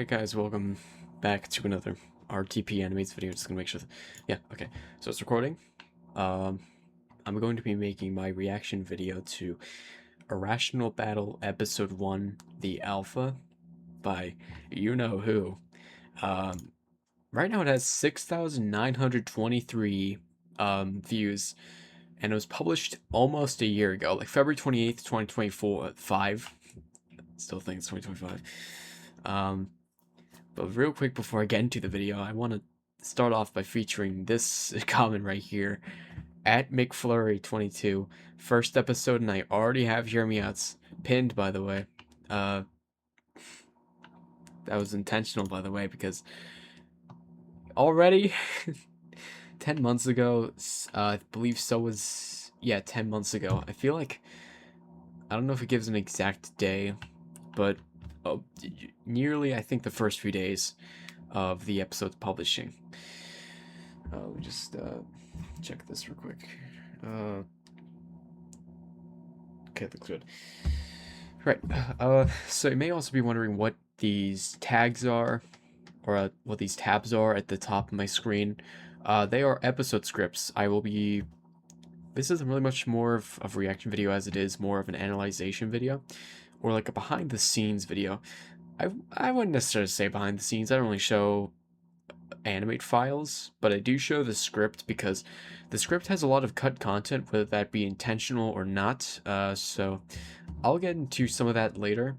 Hey guys, welcome back to another RTP Animates video. Just gonna make sure. Yeah, okay. So it's recording. Um, I'm going to be making my reaction video to Irrational Battle Episode 1, The Alpha, by you know who. Um, right now it has 6,923 views, and it was published almost a year ago, like February 28th, 2024, 5. Still think it's 2025. But real quick before I get into the video, I want to start off by featuring this comment right here. At McFlurry22, first episode, and I already have Hear Me Out's pinned, by the way. That was intentional, by the way, because already 10 months ago, I believe so was, yeah, 10 months ago. I feel like, I don't know if it gives an exact day, but nearly, I think, the first few days of the episode's publishing. Let me just check this real quick. Okay, looks good. Right. So you may also be wondering what these tags are, or what these tabs are at the top of my screen. They are episode scripts. This isn't really much more of a reaction video as it is more of an analyzation video, or like a behind the scenes video. I wouldn't necessarily say behind the scenes. I don't really show animate files, but I do show the script because the script has a lot of cut content, whether that be intentional or not. So I'll get into some of that later.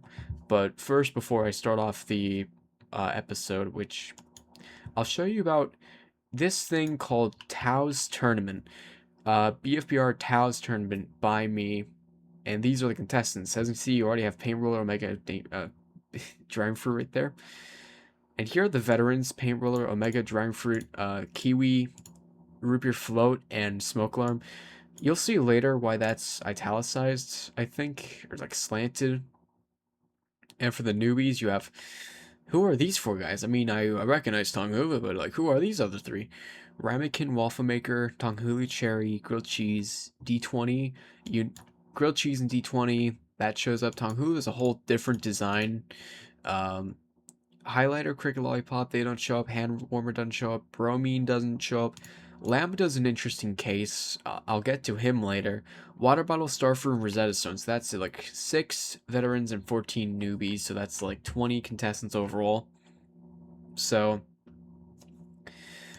But first, before I start off the episode, which I'll show you about this thing called Tao's Tournament. BFBR Tao's Tournament by me. And these are the contestants. As you can see, you already have Paint Roller, Omega, Dragon Fruit right there. And here are the veterans: Paint Roller, Omega, Dragon Fruit, Kiwi, Root Beer Float, and Smoke Alarm. You'll see later why that's italicized, I think, or like slanted. And for the newbies, you have, who are these four guys? I mean, I recognize Tonghulu, but like, who are these other three? Ramekin, Waffle Maker, Tonghulu Cherry, Grilled Cheese, D20, Grilled Cheese and D20, that shows up. Tonghulu is a whole different design. Highlighter, Cricket Lollipop, they don't show up. Hand Warmer doesn't show up. Bromine doesn't show up. Lambda's an interesting case. I'll get to him later. Water Bottle, Starfruit, and Rosetta Stone. So that's like 6 veterans and 14 newbies. So that's like 20 contestants overall. So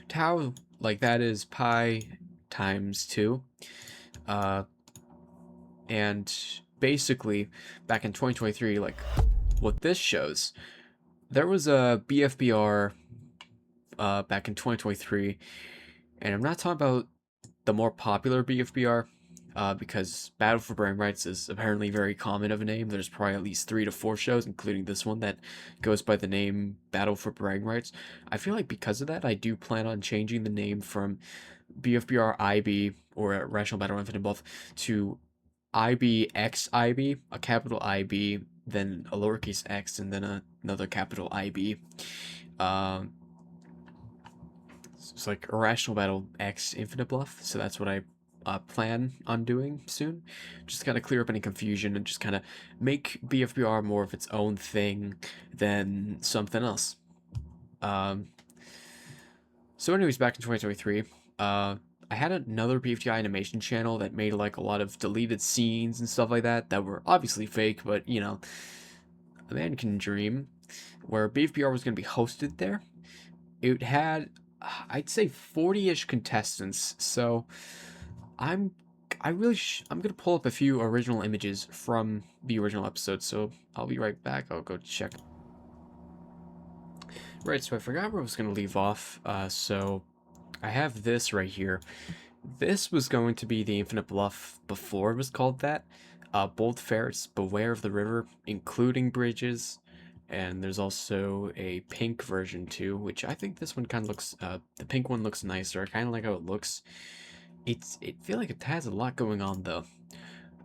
Tau, like that is pi times 2. And basically, back in 2023, like what this shows, there was a BFBR back in 2023, and I'm not talking about the more popular BFBR, because Battle for Brain Rights is apparently very common of a name. There's probably at least 3 to 4 shows, including this one, that goes by the name Battle for Brain Rights. I feel like because of that, I do plan on changing the name from BFBR IB, or Irrational Battle Infinite Bluff, to IBXIB, a capital IB, then a lowercase x, and then another capital IB. It's like Irrational Battle X Infinite Bluff, so that's what I plan on doing soon. Just kind of clear up any confusion and just kind of make BFBR more of its own thing than something else. So anyways, back in 2023, I had another BFDI animation channel that made like a lot of deleted scenes and stuff like that were obviously fake, but you know, a man can dream, where BFBR was going to be hosted there. It had, I'd say, 40-ish contestants, so I'm gonna pull up a few original images from the original episode, so I'll be right back. I'll go check. Right, so I forgot where I was gonna leave off, so I have this right here. This was going to be the Infinite Bluff before it was called that. Bold Ferrets, Beware of the River, including bridges. And there's also a pink version too, which I think this one kind of looks, the pink one looks nicer. I kind of like how it looks. It feel like it has a lot going on though.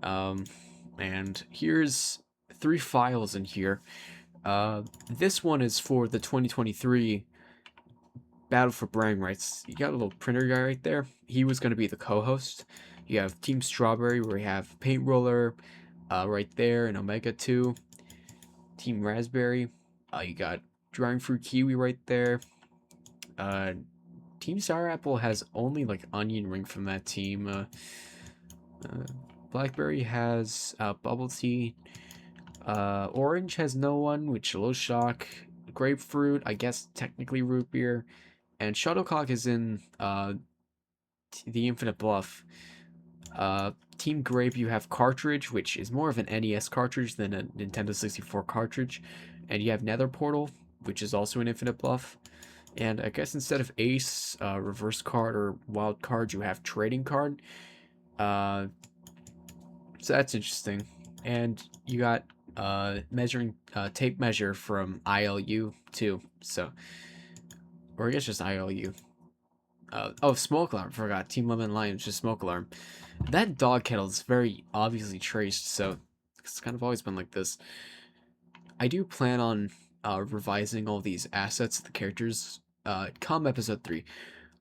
And here's 3 files in here. This one is for the 2023 Battle for Brain Rights. You got a little printer guy right there. He was going to be the co-host. You have Team Strawberry, where you have Paint Roller right there, and Omega 2. Team Raspberry, you got Drying fruit kiwi right there. Uh, Team Sour Apple has only like onion ring from that team. Uh, Blackberry has bubble tea. Orange has no one, which a little shock. Grapefruit, I guess technically root beer. And Shuttlecock is in the Infinite Bluff. Team Grape, you have Cartridge, which is more of an NES cartridge than a Nintendo 64 cartridge. And you have Nether Portal, which is also an Infinite Bluff. And I guess instead of Ace, Reverse Card, or Wild Card, you have Trading Card. So that's interesting. And you got measuring tape measure from ILU too. So, or I guess just ILU. Oh, Smoke Alarm. Forgot. Team Lemon Lion, just Smoke Alarm. That dog kettle is very obviously traced, so it's kind of always been like this. I do plan on revising all these assets, the characters, come episode 3.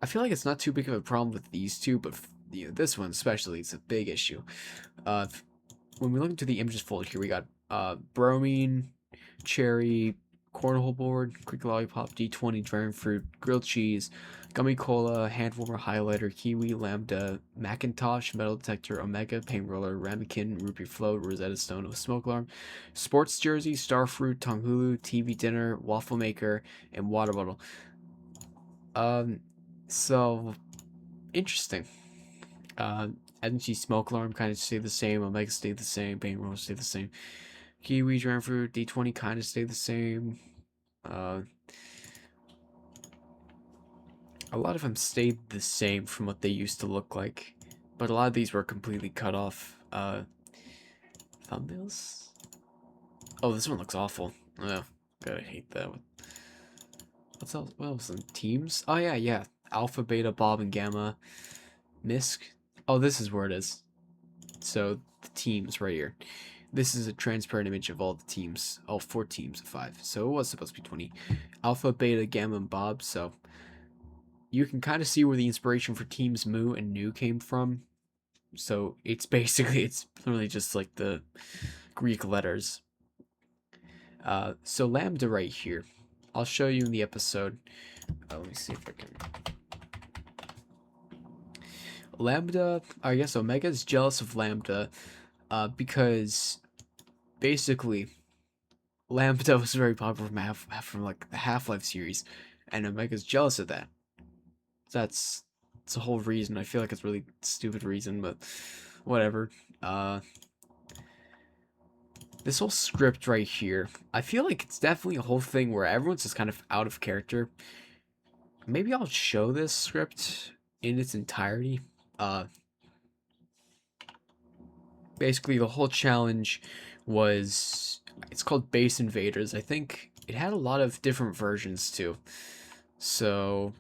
I feel like it's not too big of a problem with these two, but this one especially, it's a big issue. Uh, when we look into the images folder here, we got bromine, cherry, cornhole board, quick lollipop, D20, dragon fruit, grilled cheese, gummy cola, hand warmer, highlighter, kiwi, lambda, Macintosh, metal detector, omega, paint roller, ramekin, rupee float, Rosetta Stone with smoke alarm, sports jersey, starfruit, tonghulu, TV dinner, waffle maker, and water bottle. So interesting. Energy smoke alarm kind of stayed the same. Omega stayed the same. Paint roller stayed the same. Kiwi, dragon fruit, D20 kind of stayed the same. A lot of them stayed the same from what they used to look like, but a lot of these were completely cut off. Thumbnails? Oh, this one looks awful. Oh, God, I hate that one. What's else? What else? Teams? Oh, yeah. Alpha, Beta, Bob, and Gamma. MISC. Oh, this is where it is. So, the teams right here. This is a transparent image of all the teams. All 4 teams of 5. So, it was supposed to be 20. Alpha, Beta, Gamma, and Bob. So, you can kind of see where the inspiration for teams Moo and Nu came from. So, it's basically, it's literally just like the Greek letters. So Lambda right here. I'll show you in the episode. Let me see if I can. Lambda, I guess Omega is jealous of Lambda because basically Lambda was very popular from like the Half-Life series, and Omega's jealous of that. That's the whole reason. I feel like it's a really stupid reason, but whatever. This whole script right here, I feel like it's definitely a whole thing where everyone's just kind of out of character. Maybe I'll show this script in its entirety. Basically, the whole challenge was, it's called Base Invaders. I think it had a lot of different versions too. So,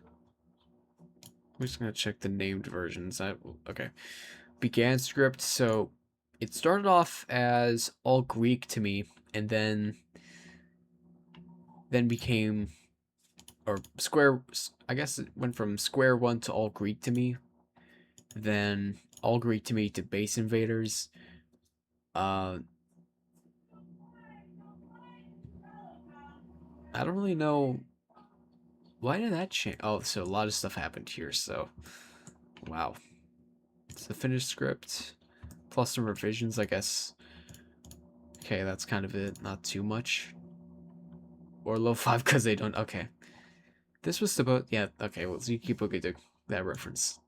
I'm just gonna check the named versions. Okay. Began script. So, it started off as all Greek to me, and then became, or square, I guess it went from square one to all Greek to me, then all Greek to me to Base Invaders. I don't really know, why did that change? Oh, so a lot of stuff happened here. So, wow. It's the finished script plus some revisions, I guess. Okay, that's kind of it. Not too much. Or low 5 because they don't. Okay. This was about, yeah, okay, well, so you keep looking at that reference.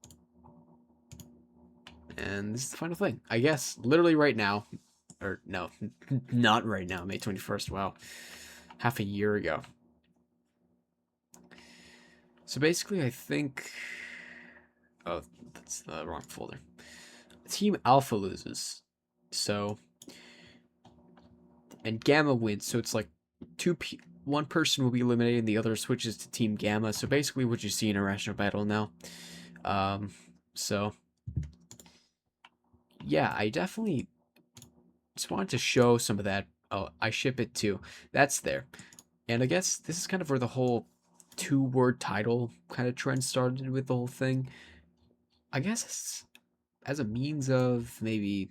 And this is the final thing. I guess, literally right now, or no, not right now, May 21st, wow. Half a year ago. So basically, I think, oh, that's the wrong folder. Team Alpha loses. So, and Gamma wins. So it's like one person will be eliminated and the other switches to Team Gamma. So basically what you see in Irrational Battle now. So yeah, I definitely just wanted to show some of that. Oh, I ship it too. That's there. And I guess this is kind of where the whole 2-word title kind of trend started with the whole thing. I guess as a means of maybe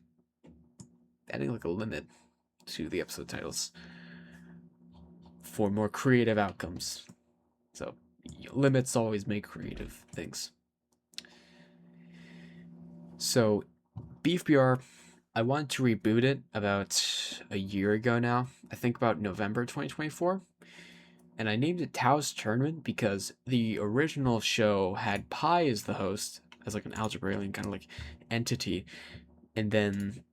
adding like a limit to the episode titles. for more creative outcomes. So, limits always make creative things. So, BFBR, I wanted to reboot it about a year ago now. I think about November 2024. And I named it Tao's Tournament because the original show had Pi as the host, as like an algebraic kind of like entity. And then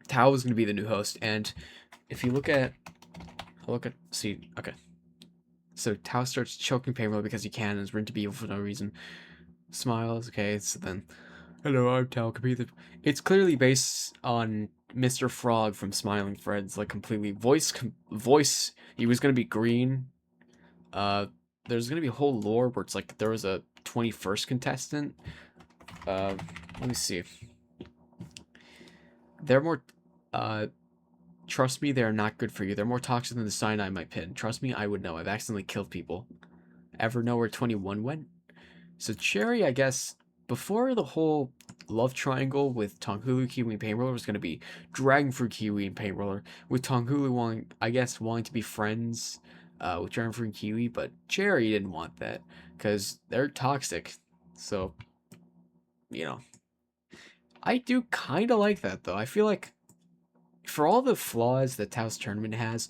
Tao was going to be the new host. And if you look at, see, okay. So Tao starts choking Payroll because he can and is written to be evil for no reason. Smiles, okay, so then, hello, I'm Tao, computer. It's clearly based on Mr. Frog from Smiling Friends, like completely voice, he was going to be green. There's going to be a whole lore where it's like there was a 21st contestant. Let me see. They're more, trust me, they're not good for you. They're more toxic than the cyanide in my pin. Trust me, I would know. I've accidentally killed people. Ever know where 21 went? So Cherry, I guess, before the whole love triangle with Tonghulu, Kiwi, and Painroller was going to be Dragonfruit, Kiwi, and Painroller, with Tonghulu wanting, I guess, wanting to be friends with Dragonfruit and Kiwi, but Cherry didn't want that because they're toxic. So, you know, I do kind of like that, though. I feel like for all the flaws that Tao's Tournament has,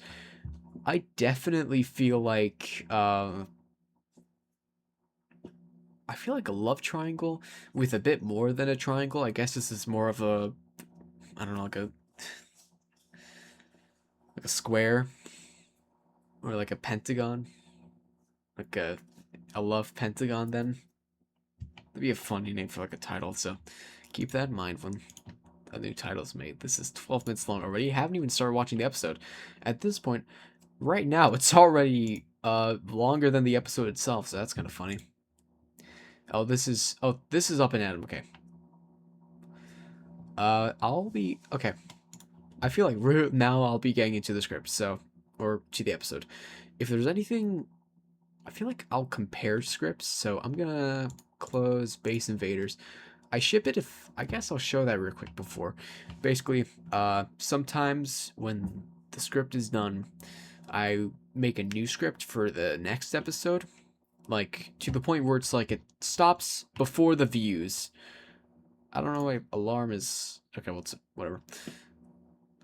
I definitely feel like I feel like a love triangle with a bit more than a triangle. I guess this is more of a, I don't know, like a square or like a pentagon, like a love pentagon. Then that'd be a funny name for like a title. So keep that in mind when a new title's made. This is 12 minutes long already. You haven't even started watching the episode. At this point, right now, it's already longer than the episode itself. So that's kind of funny. Oh, this is up and Adam. Okay. I'll be okay. I feel like now I'll be getting into the script, so or to the episode. If there's anything, I feel like I'll compare scripts. So I'm gonna close Base Invaders. I ship it if I guess I'll show that real quick before. Basically, sometimes when the script is done, I make a new script for the next episode. Like to the point where it's like it stops before the views. I don't know why alarm is okay. Well, it's whatever.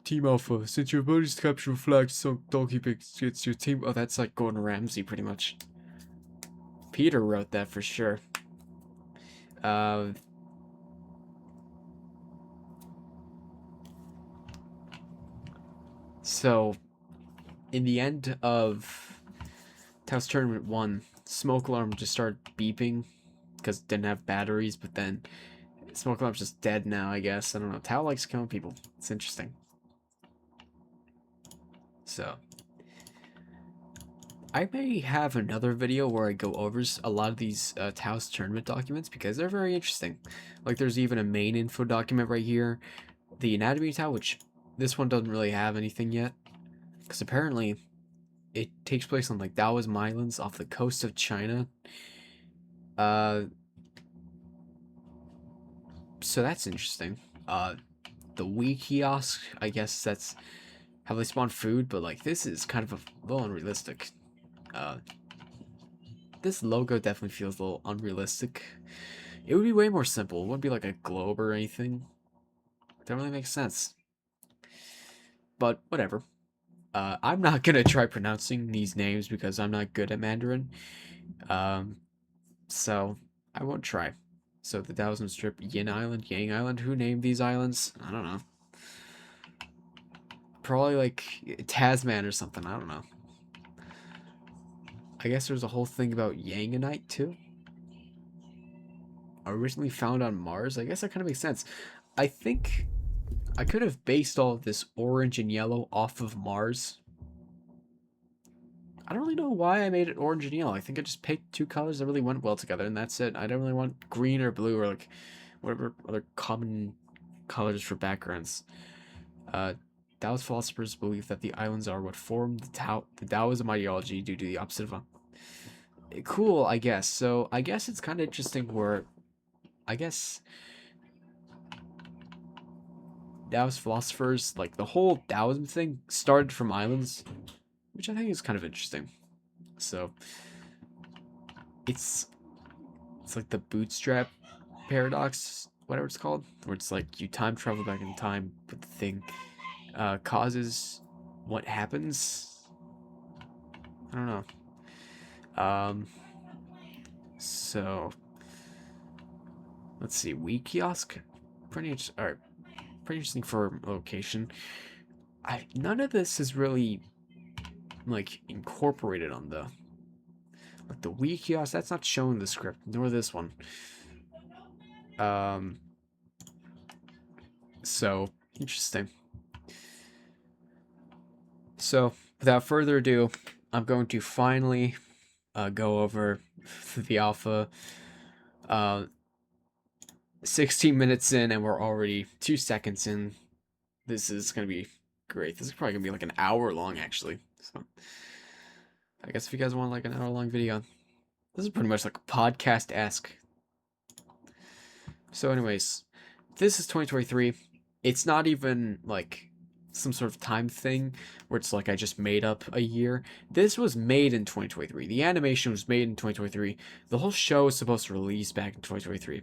Team Alpha, since your ability to capture a flag, so don't keep it. It's your team. Oh, that's like Gordon Ramsay, pretty much. Peter wrote that for sure. So, in the end of Taos Tournament 1, Smoke Alarm just started beeping because it didn't have batteries, but then Smoke Alarm's just dead now, I guess. I don't know. Tao likes killing people. It's interesting. So, I may have another video where I go over a lot of these Taos Tournament documents because they're very interesting. Like, there's even a main info document right here. The Anatomy of Tao, which this one doesn't really have anything yet. Because apparently, it takes place on, like, Taoism Islands off the coast of China. So that's interesting. The Wii kiosk, I guess that's how they spawn food, but, like, this is kind of a little unrealistic. This logo definitely feels a little unrealistic. It would be way more simple. It wouldn't be like a globe or anything. That really makes sense. But whatever. I'm not gonna try pronouncing these names because I'm not good at Mandarin. So I won't try. So the Taoism Strip, Yin Island, Yang Island. Who named these islands? I don't know. Probably like Tasman or something. I don't know. I guess there's a whole thing about Yangonite too. Originally found on Mars. I guess that kind of makes sense. I think I could have based all of this orange and yellow off of Mars. I don't really know why I made it orange and yellow. I think I just picked two colors that really went well together, and that's it. I don't really want green or blue or like whatever other common colors for backgrounds. Taoist philosophers believe that the islands are what formed the Taoism ideology due to the opposite of cool, I guess. So I guess it's kind of interesting where I guess Taoist philosophers, like the whole Taoism thing started from islands. which I think is kind of interesting. So it's like the bootstrap paradox, whatever it's called, where it's like you time travel back in time, but the thing causes what happens. I don't know. So let's see, Wii kiosk, pretty interesting for location. None of this is really like incorporated on the Wii kiosk. That's not shown in the script, nor this one. So interesting. So without further ado, I'm going to finally go over the alpha. 16 minutes in, and we're already 2 seconds in. This is gonna be great. This is probably gonna be like an hour long, actually. So I guess if you guys want like an hour long video, this is pretty much like a podcast-esque. So anyways, this is 2023. It's not even like some sort of time thing where it's like I just made up a year. This was made in 2023. The animation was made in 2023. The whole show was supposed to release back in 2023.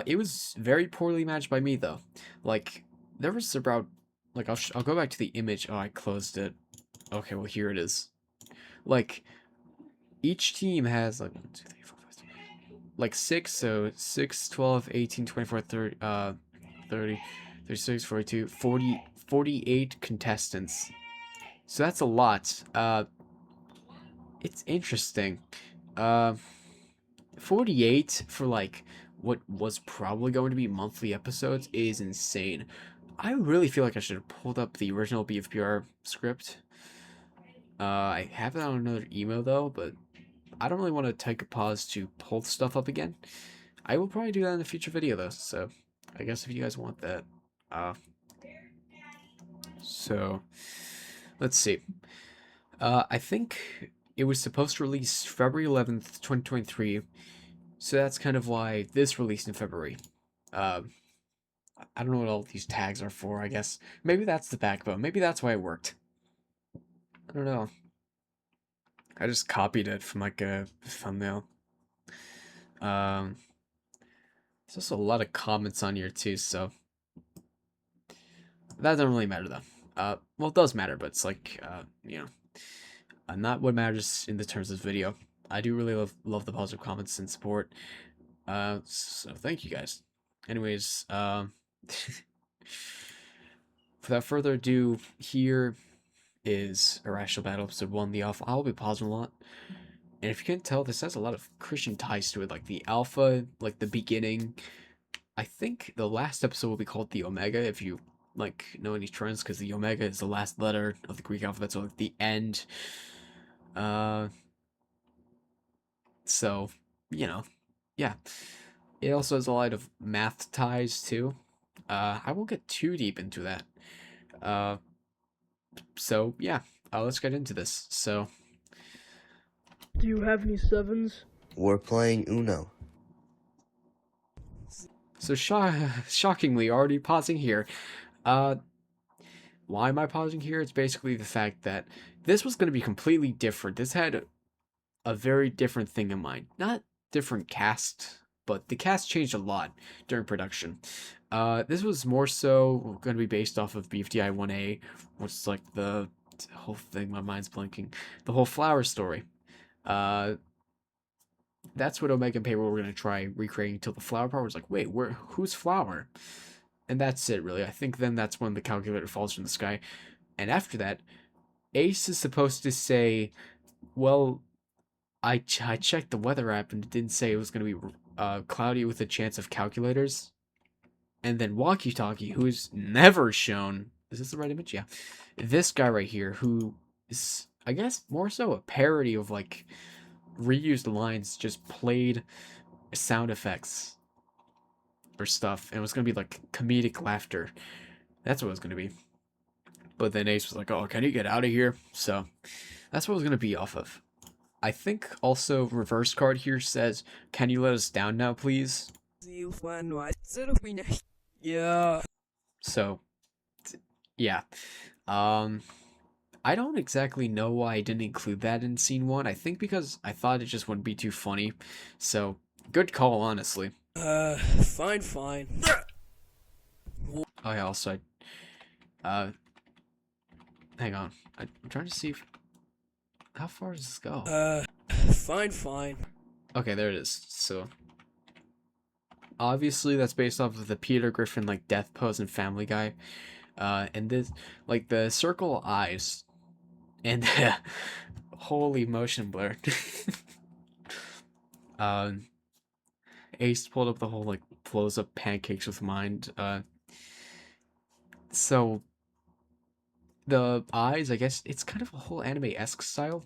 It was very poorly managed by me though. Like there was about like I'll go back to the image. Oh, I closed it. Okay, well here it is. Like each team has like 1, 2, 3, 4, 5, 6, like 6, so 6, 12, 18, 24, 30, 30, 36, 42, 40, 48 contestants. So that's a lot. It's interesting. 48 for like what was probably going to be monthly episodes is insane. I really feel like I should have pulled up the original BFPR script. I have it on another email though, but I don't really want to take a pause to pull stuff up again. I will probably do that in a future video though, so I guess if you guys want that. So let's see. I think it was supposed to release February 11th, 2023. So that's kind of why this released in February. I don't know what all these tags are for, I guess. Maybe that's the backbone. Maybe that's why it worked. I don't know. I just copied it from like a thumbnail. There's also a lot of comments on here too, so that doesn't really matter though. Well, it does matter, but it's like, you know, not what matters in the terms of this video. I do really love the positive comments and support. So thank you guys. Anyways, without further ado, here is Irrational Battle Episode 1, the Alpha. I'll be pausing a lot. And if you can't tell, this has a lot of Christian ties to it, like the Alpha, like the beginning. I think the last episode will be called the Omega, if you like know any trends, because the Omega is the last letter of the Greek alphabet, so like the end. So, you know, yeah. It also has a lot of math ties too. I won't get too deep into that. So yeah, let's get into this. So, do you have any sevens? We're playing Uno. So shockingly, already pausing here. Why am I pausing here? It's basically the fact that this was going to be completely different. This had a very different thing in mind. Not different cast, but the cast changed a lot during production. This was more so going to be based off of BFDI 1A, which is like the whole thing. My mind's blinking. The whole flower story. That's what Omega and Payroll were going to try recreating until the flower part was like, wait, who's flower? And that's it, really. I think then that's when the calculator falls from the sky. And after that, Ace is supposed to say, well, I checked the weather app and it didn't say it was going to be cloudy with a chance of calculators. And then Walkie Talkie, who is never shown. Is this the right image? Yeah. This guy right here, who is, I guess, more so a parody of like reused lines, just played sound effects or stuff. And it was going to be like comedic laughter. That's what it was going to be. But then Ace was like, oh, can you get out of here? So that's what it was going to be off of. I think also reverse card here says, can you let us down now, please? Yeah. So, yeah. I don't exactly know why I didn't include that in scene 1. I think because I thought it just wouldn't be too funny. So, good call, honestly. Fine. Oh yeah, also, hang on. I'm trying to see if... How far does this go? Fine. Okay, there it is. So, obviously that's based off of the Peter Griffin, like, death pose in Family Guy. And this, like, the circle eyes and holy motion blur. um, Ace pulled up the whole, like, blows up pancakes with mind. So the eyes, I guess it's kind of a whole anime-esque style.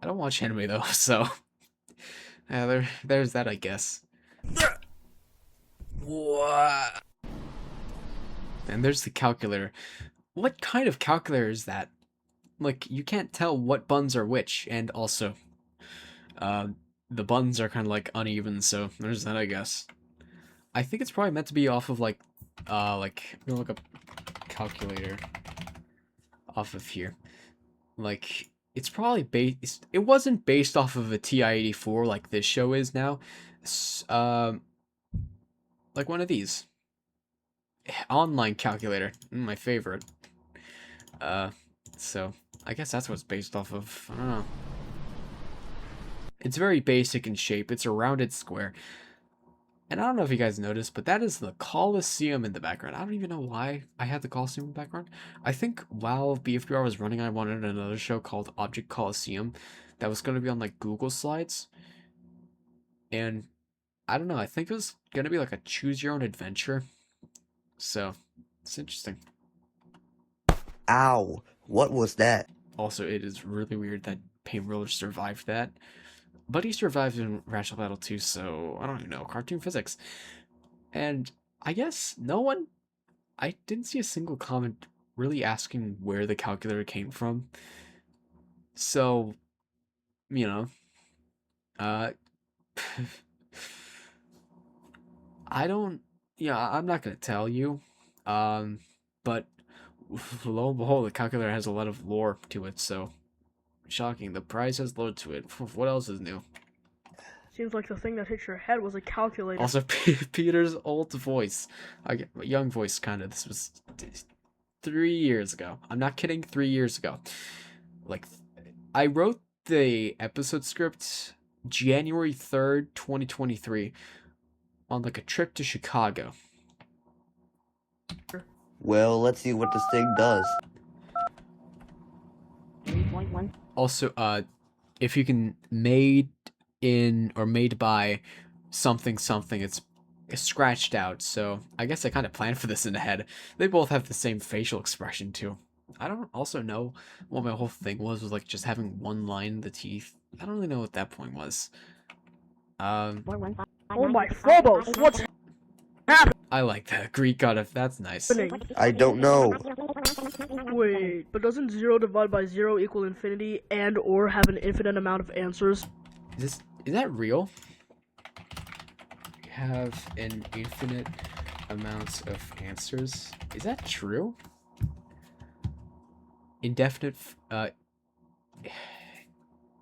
I don't watch anime though, so yeah, there's that, I guess. What? And there's the calculator. What kind of calculator is that? Like, you can't tell what buns are which, and also, uh, the buns are kind of like uneven, so there's that, I guess. I think it's probably meant to be off of like, I'm gonna look up calculator off of here. Like, it's probably based. It wasn't based off of a TI-84 like this show is now. Like one of these online calculator, my favorite. So I guess that's what it's based off of. I don't know. It's very basic in shape. It's a rounded square. And I don't know if you guys noticed, but that is the Coliseum in the background. I don't even know why I had the Coliseum in the background. I think while BFBR was running, I wanted another show called Object Coliseum that was going to be on like Google Slides. And I don't know, I think it was going to be like a choose your own adventure. So it's interesting. Ow. What was that? Also, it is really weird that Pain Roller survived that. But he survived in Irrational Battle too, so I don't even know. Cartoon physics. And I guess I didn't see a single comment really asking where the calculator came from. So, you know, uh, I don't, yeah, I'm not gonna tell you. But lo and behold, the calculator has a lot of lore to it, so shocking. The prize has lore to it. What else is new? Seems like the thing that hit your head was a calculator. Also, Peter's old voice, young voice, kind of. This was 3 years ago. I'm not kidding. 3 years ago. Like, I wrote the episode script January 3rd, 2023, on like a trip to Chicago. Well, let's see what this thing does. Also, if you can made in or made by something, it's scratched out. So I guess I kind of planned for this in the head. They both have the same facial expression too. I don't also know what my whole thing was like just having one line in the teeth. I don't really know what that point was. Oh my phobos, what's I like that. Greek god of that's nice. happening? I don't know. Wait, but doesn't 0 divided by 0 equal infinity and or have an infinite amount of answers? Is that real? We have an infinite amount of answers. Is that true? Indefinite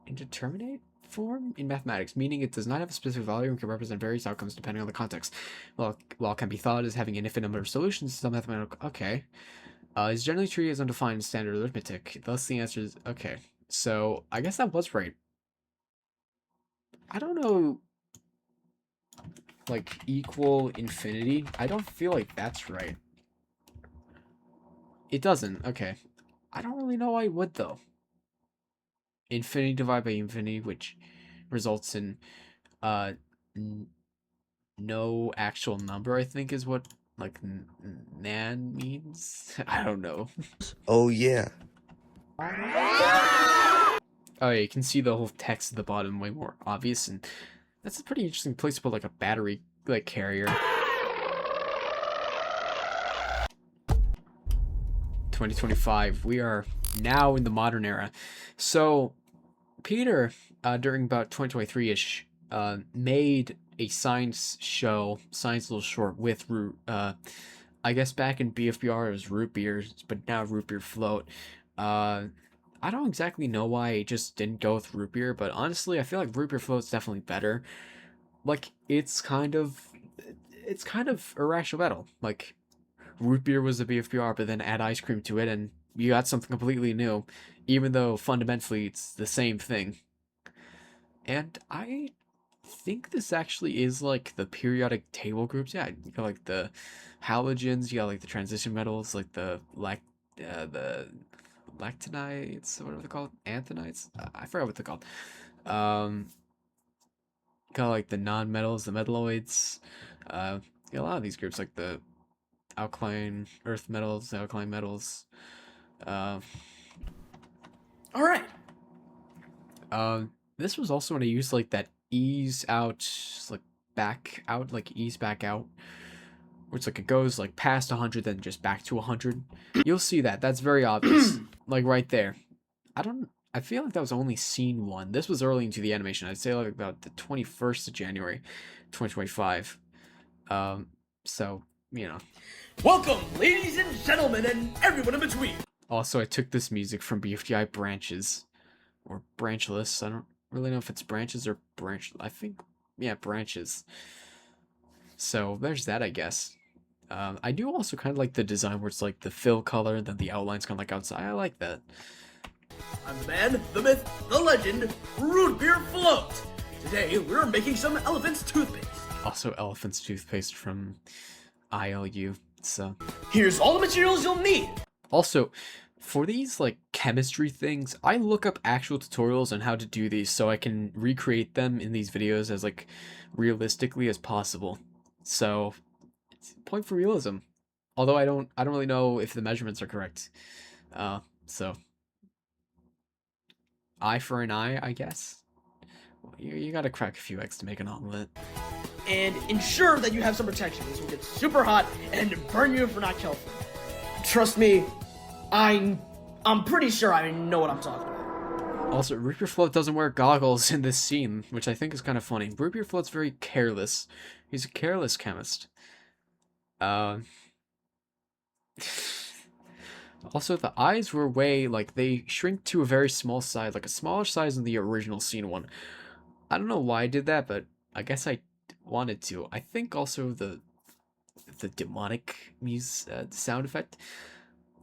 indeterminate form in mathematics, meaning it does not have a specific value and can represent various outcomes depending on the context. While it can be thought as having an infinite number of solutions, some mathematical is generally treated as undefined in standard arithmetic. Thus, the answer is okay. So I guess that was right. I don't know. Like equal infinity. I don't feel like that's right. It doesn't. Okay. I don't really know why it would though. Infinity divided by infinity, which results in no actual number, I think is what like nan means. I don't know. Oh yeah. Oh yeah, you can see the whole text at the bottom way more obvious, and that's a pretty interesting place to put like a battery like carrier. 2025. We are now in the modern era. So Peter, during about 2023-ish, made a science show, science little short with I guess back in BFBR it was root beers, but now root beer float. I don't exactly know why I just didn't go with root beer, but honestly, I feel like root beer float's definitely better. Like, it's kind of irrational metal. Like, root beer was the BFBR, but then add ice cream to it, and you got something completely new, even though fundamentally it's the same thing. And I think this actually is like the periodic table groups. Yeah, you got like the halogens, you got like the transition metals, like the lactanites, or whatever they're called, anthonites. I forgot what they're called. Um, got like the non-metals, the metalloids. Yeah, a lot of these groups, like the alkaline earth metals, the alkaline metals. Uh, All right. this was also when I used like that ease out, like back out, like ease back out, where it's like it goes like past 100, then just back to 100. You'll see that. That's very obvious. Like right there. I feel like that was only scene one. This was early into the animation. I'd say like about the 21st of January, 2025. Um, so, you know. Welcome, ladies and gentlemen, and everyone in between. Also, I took this music from BFDI Branches, or Branchless. I don't really know if it's Branches or Branch. I think, yeah, Branches. So there's that, I guess. I do also kind of like the design where it's like the fill color, then the outline's kind of like outside. I like that. I'm the man, the myth, the legend, Root Beer Float. Today, we're making some elephant's toothpaste. Also, Elephant's Toothpaste from ILU. So Here's all the materials you'll need. also, for these like chemistry things, I look up actual tutorials on how to do these so I can recreate them in these videos as like realistically as possible. So, it's a point for realism. Although I don't really know if the measurements are correct. So eye for an eye, I guess. Well, you gotta crack a few eggs to make an omelet. And ensure that you have some protection. This will get super hot and burn you if we're not careful. Trust me, I'm pretty sure I know what I'm talking about. Also, Root Beer Float doesn't wear goggles in this scene, which I think is kind of funny. Root Beer Float's very careless. He's a careless chemist. Also, the eyes were way, like, they shrink to a very small size, like a smaller size than the original scene one. I don't know why I did that, but I guess I wanted to. I think also the demonic sound effect.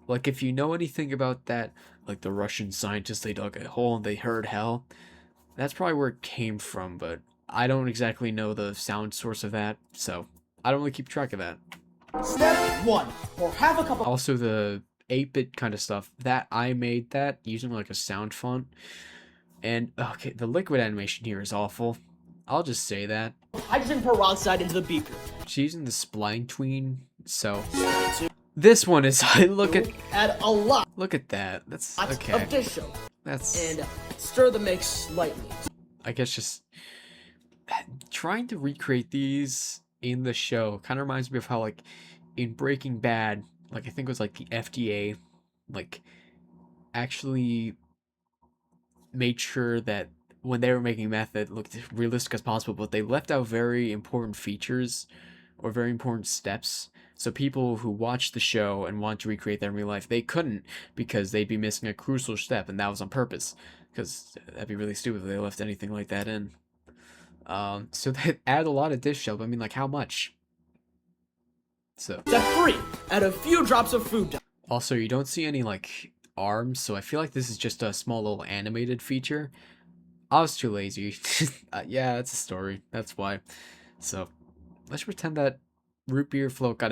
Like, if you know anything about that, like the Russian scientists, they dug a hole and they heard hell. That's probably where it came from, but I don't exactly know the sound source of that, so I don't really keep track of that. Step 1. Pour half a cup of Also, the 8-bit kind of stuff, that I made that using like a sound font. And, okay, the liquid animation here is awful. I'll just say that. hydrogen peroxide into the beaker. She's using the spline tween, so... This one is, Add a lot look at that. That's, okay. of dish soap That's, and stir the mix slightly. I guess just trying to recreate these in the show kind of reminds me of how, like, in Breaking Bad, like, I think it was, like, the FDA, like, actually made sure that when they were making meth, it looked realistic as possible, but they left out very important features or very important steps. So people who watched the show and want to recreate that in real life, they couldn't because they'd be missing a crucial step, and that was on purpose. Because that'd be really stupid if they left anything like that in. So they add a lot of dish soap. I mean, like, how much? So. Step 3. Add a few drops of food dye. Also, you don't see any, like, arms, so I feel like this is just a small little animated feature. I was too lazy. Yeah, it's a story. That's why. So, let's pretend that Root Beer Float got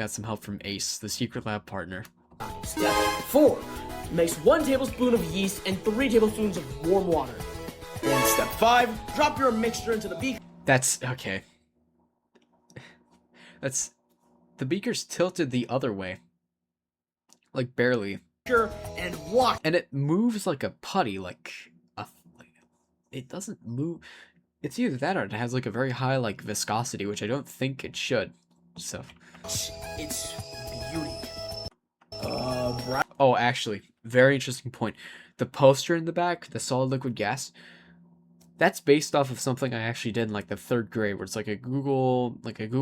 some help from Ace, the secret lab partner. Step 4. Mix 1 tablespoon of yeast and 3 tablespoons of warm water. And step 5. Drop your mixture into the beaker. That's okay. The beaker's tilted the other way. Like barely. And wash. And it moves like a putty, it doesn't move. It's either that or it has like a very high like viscosity, which I don't think it should. So It's beauty. oh, actually, very interesting point. The poster in the back, the solid liquid gas, that's based off of something I actually did in like the 3rd grade, where it's like a Google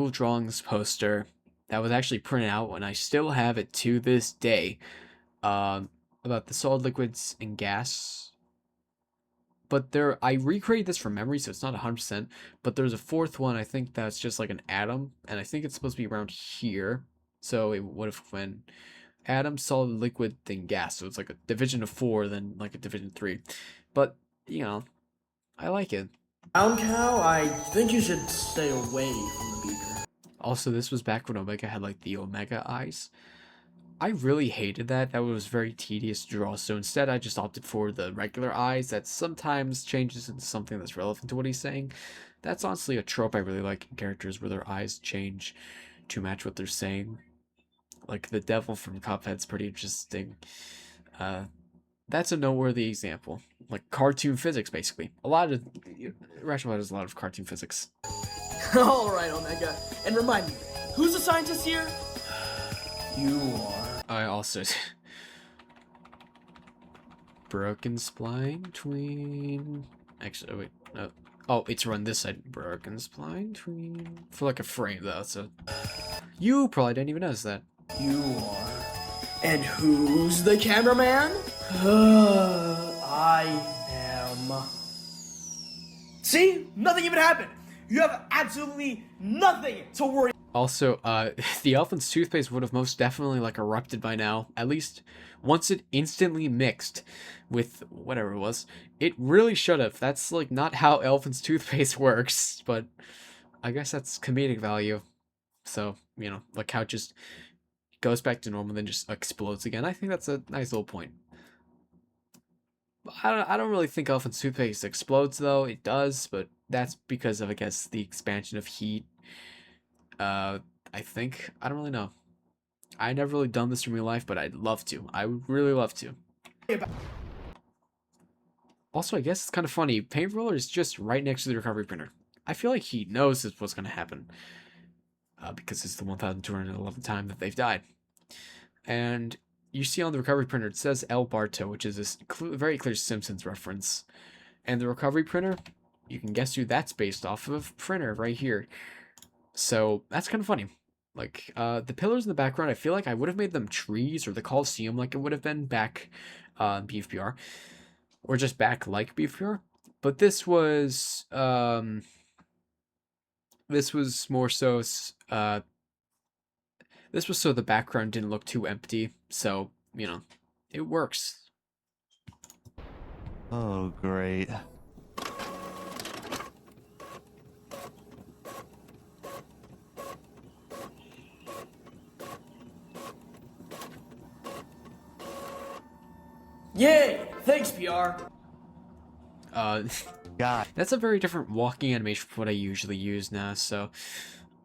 Drawings poster that was actually printed out, and I still have it to this day. about the solid, liquids, and gas. But I recreated this from memory, so it's not 100%. But there's a fourth one, I think that's just like an atom, and I think it's supposed to be around here. So it would have been atom, solid, liquid, then gas. So it's like a division of 4, then like a division of 3. But, you know, I like it. Brown cow, I think you should stay away from the beaker. Also, this was back when Omega had like the Omega eyes. I really hated that. That was very tedious to draw. So instead, I just opted for the regular eyes that sometimes changes into something that's relevant to what he's saying. That's honestly a trope I really like in characters where their eyes change to match what they're saying. Like the devil from Cuphead's pretty interesting. That's a noteworthy example. Like cartoon physics, basically. A lot of Irrational has a lot of cartoon physics. Alright, Omega. And remind me, who's the scientist here? You are. I also broken spline between. Actually, oh, wait, no. Oh, it's run this side. Broken spline between for like a frame though. So you probably didn't even notice that. You are. And who's the cameraman? I am. See? Nothing even happened. You have absolutely nothing to worry. Also, the elephant's toothpaste would have most definitely like erupted by now. At least once it instantly mixed with whatever it was. It really should have. That's like not how elephant's toothpaste works, but I guess that's comedic value. So, you know, like how it just goes back to normal, then just explodes again. I think that's a nice little point. I don't really think elephant's toothpaste explodes though. It does, but that's because of, I guess, the expansion of heat. I think. I don't really know. I never really done this in real life, but I'd love to. I would really love to. Also, I guess it's kind of funny. Paint roller is just right next to the recovery printer. I feel like he knows this what's going to happen. Because it's the 1,211th time that they've died. And you see on the recovery printer, it says El Barto, which is this very clear Simpsons reference. And the recovery printer, you can guess who that's based off of. Printer right here. So that's kind of funny. Like, the pillars in the background, I feel like I would have made them trees or the Coliseum like it would have been back BFPR. Or just back like BFPR. But this was more so, this was so the background didn't look too empty. So, you know, it works. Oh, great. Yay! Thanks, PR. God. That's a very different walking animation from what I usually use now, so,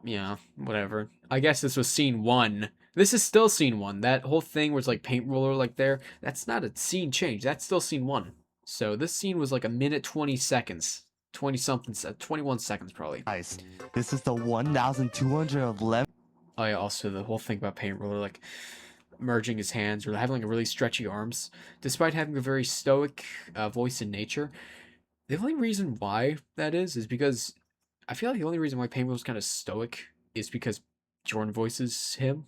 yeah, whatever. I guess this was scene 1. This is still scene 1. That whole thing was like paint roller like there, that's not a scene change, that's still scene 1. So this scene was like a minute 20 seconds. 20 something, 21 seconds probably. Nice. This is the 1,211. Oh yeah, also the whole thing about paint roller, like merging his hands or having like really stretchy arms, despite having a very stoic voice in nature. The only reason why that is because I feel like the only reason why Paintball is kind of stoic is because Jordan voices him,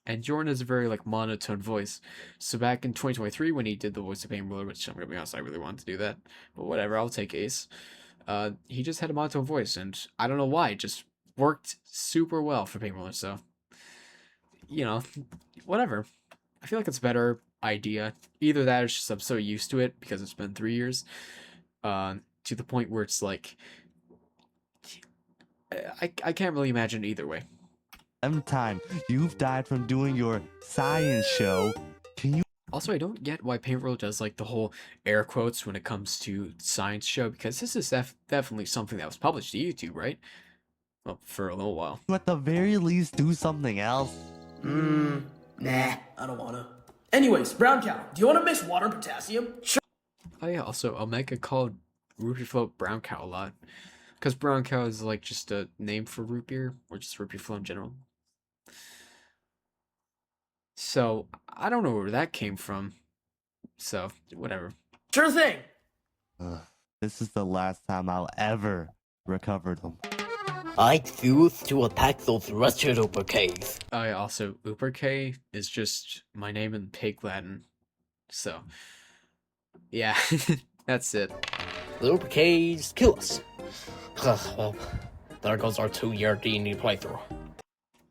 and Jordan has a very like monotone voice. So back in 2023 when he did the voice of Paintball, which I'm gonna be honest, I really wanted to do that, but whatever, I'll take Ace. He just had a monotone voice, and I don't know why, it just worked super well for Paintballer. So, you know, whatever. I feel like it's a better idea. Either that or it's just I'm so used to it because it's been 3 years. To the point where it's like I can't really imagine either way. Time you've died from doing your science show. Can you? Also, I don't get why Paintball does like the whole air quotes when it comes to science show, because this is definitely something that was published to YouTube, right? Well, for a little while. At the very least, do something else. Nah, I don't wanna. Anyways, Brown Cow, do you wanna mix water and potassium? Sure. Oh yeah, also Omega called root beer float brown cow a lot. Because brown cow is like just a name for root beer, or just root beer float in general. So, I don't know where that came from. So, whatever. Sure thing. This is the last time I'll ever recover them. I choose to attack those wretched uppercase. I also, Uberk is just my name in Pig Latin. So, yeah, that's it. The arcades kill us. Well, there goes our 2-year D&D playthrough.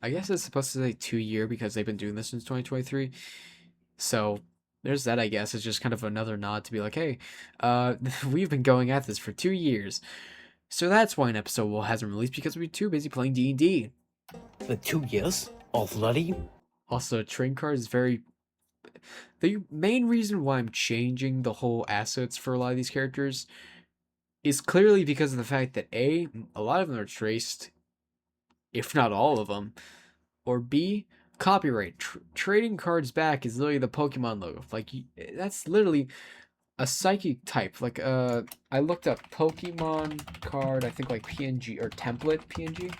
I guess it's supposed to say 2 year because they've been doing this since 2023. So there's that, I guess. It's just kind of another nod to be like, hey, we've been going at this for 2 years. So that's why an episode hasn't released, because we're too busy playing D&D. The 2 years already? Also, train card is very... The main reason why I'm changing the whole assets for a lot of these characters is clearly because of the fact that A, a lot of them are traced, if not all of them, or B, copyright. Trading cards back is literally the Pokemon logo. Like, that's literally a psychic type. Like, I looked up Pokemon card, I think like PNG, or template PNG.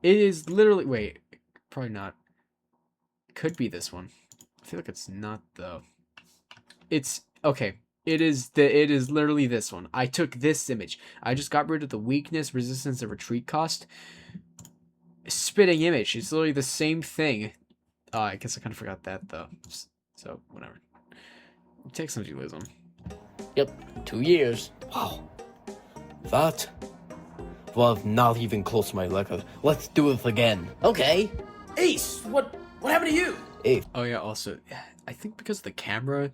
It is literally, wait, probably not. Could be this one. I feel like it's not though. It's, okay. It is literally this one. I took this image. I just got rid of the weakness, resistance, and retreat cost. Spitting image. It's literally the same thing. I guess I kind of forgot that though. So whatever. It takes some to lose them. Yep, 2 years. Wow. That was not even close to my record. Let's do it again. Okay. Ace, what happened to you? Oh yeah, also, I think because of the camera,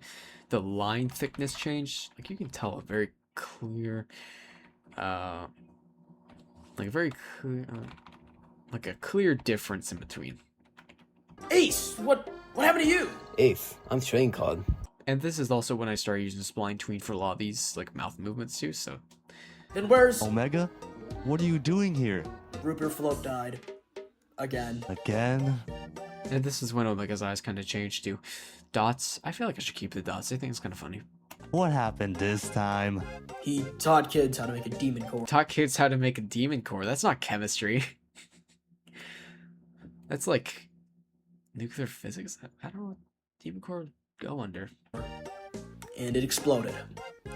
the line thickness changed. Like, you can tell a very clear, like very clear, like a clear difference in between. Ace, what happened to you? Eighth, I'm train card. And this is also when I started using spline tween for a lot of these like mouth movements too. So Then where's Omega, what are you doing here? Root Beer Float died. Again. Again? and this is when Omega's eyes kind of changed to dots. I feel like I should keep the dots. I think it's kind of funny. What happened this time? He taught kids how to make a demon core. Taught kids how to make a demon core. That's not chemistry. That's like nuclear physics. I don't know what demon core would go under. And it exploded.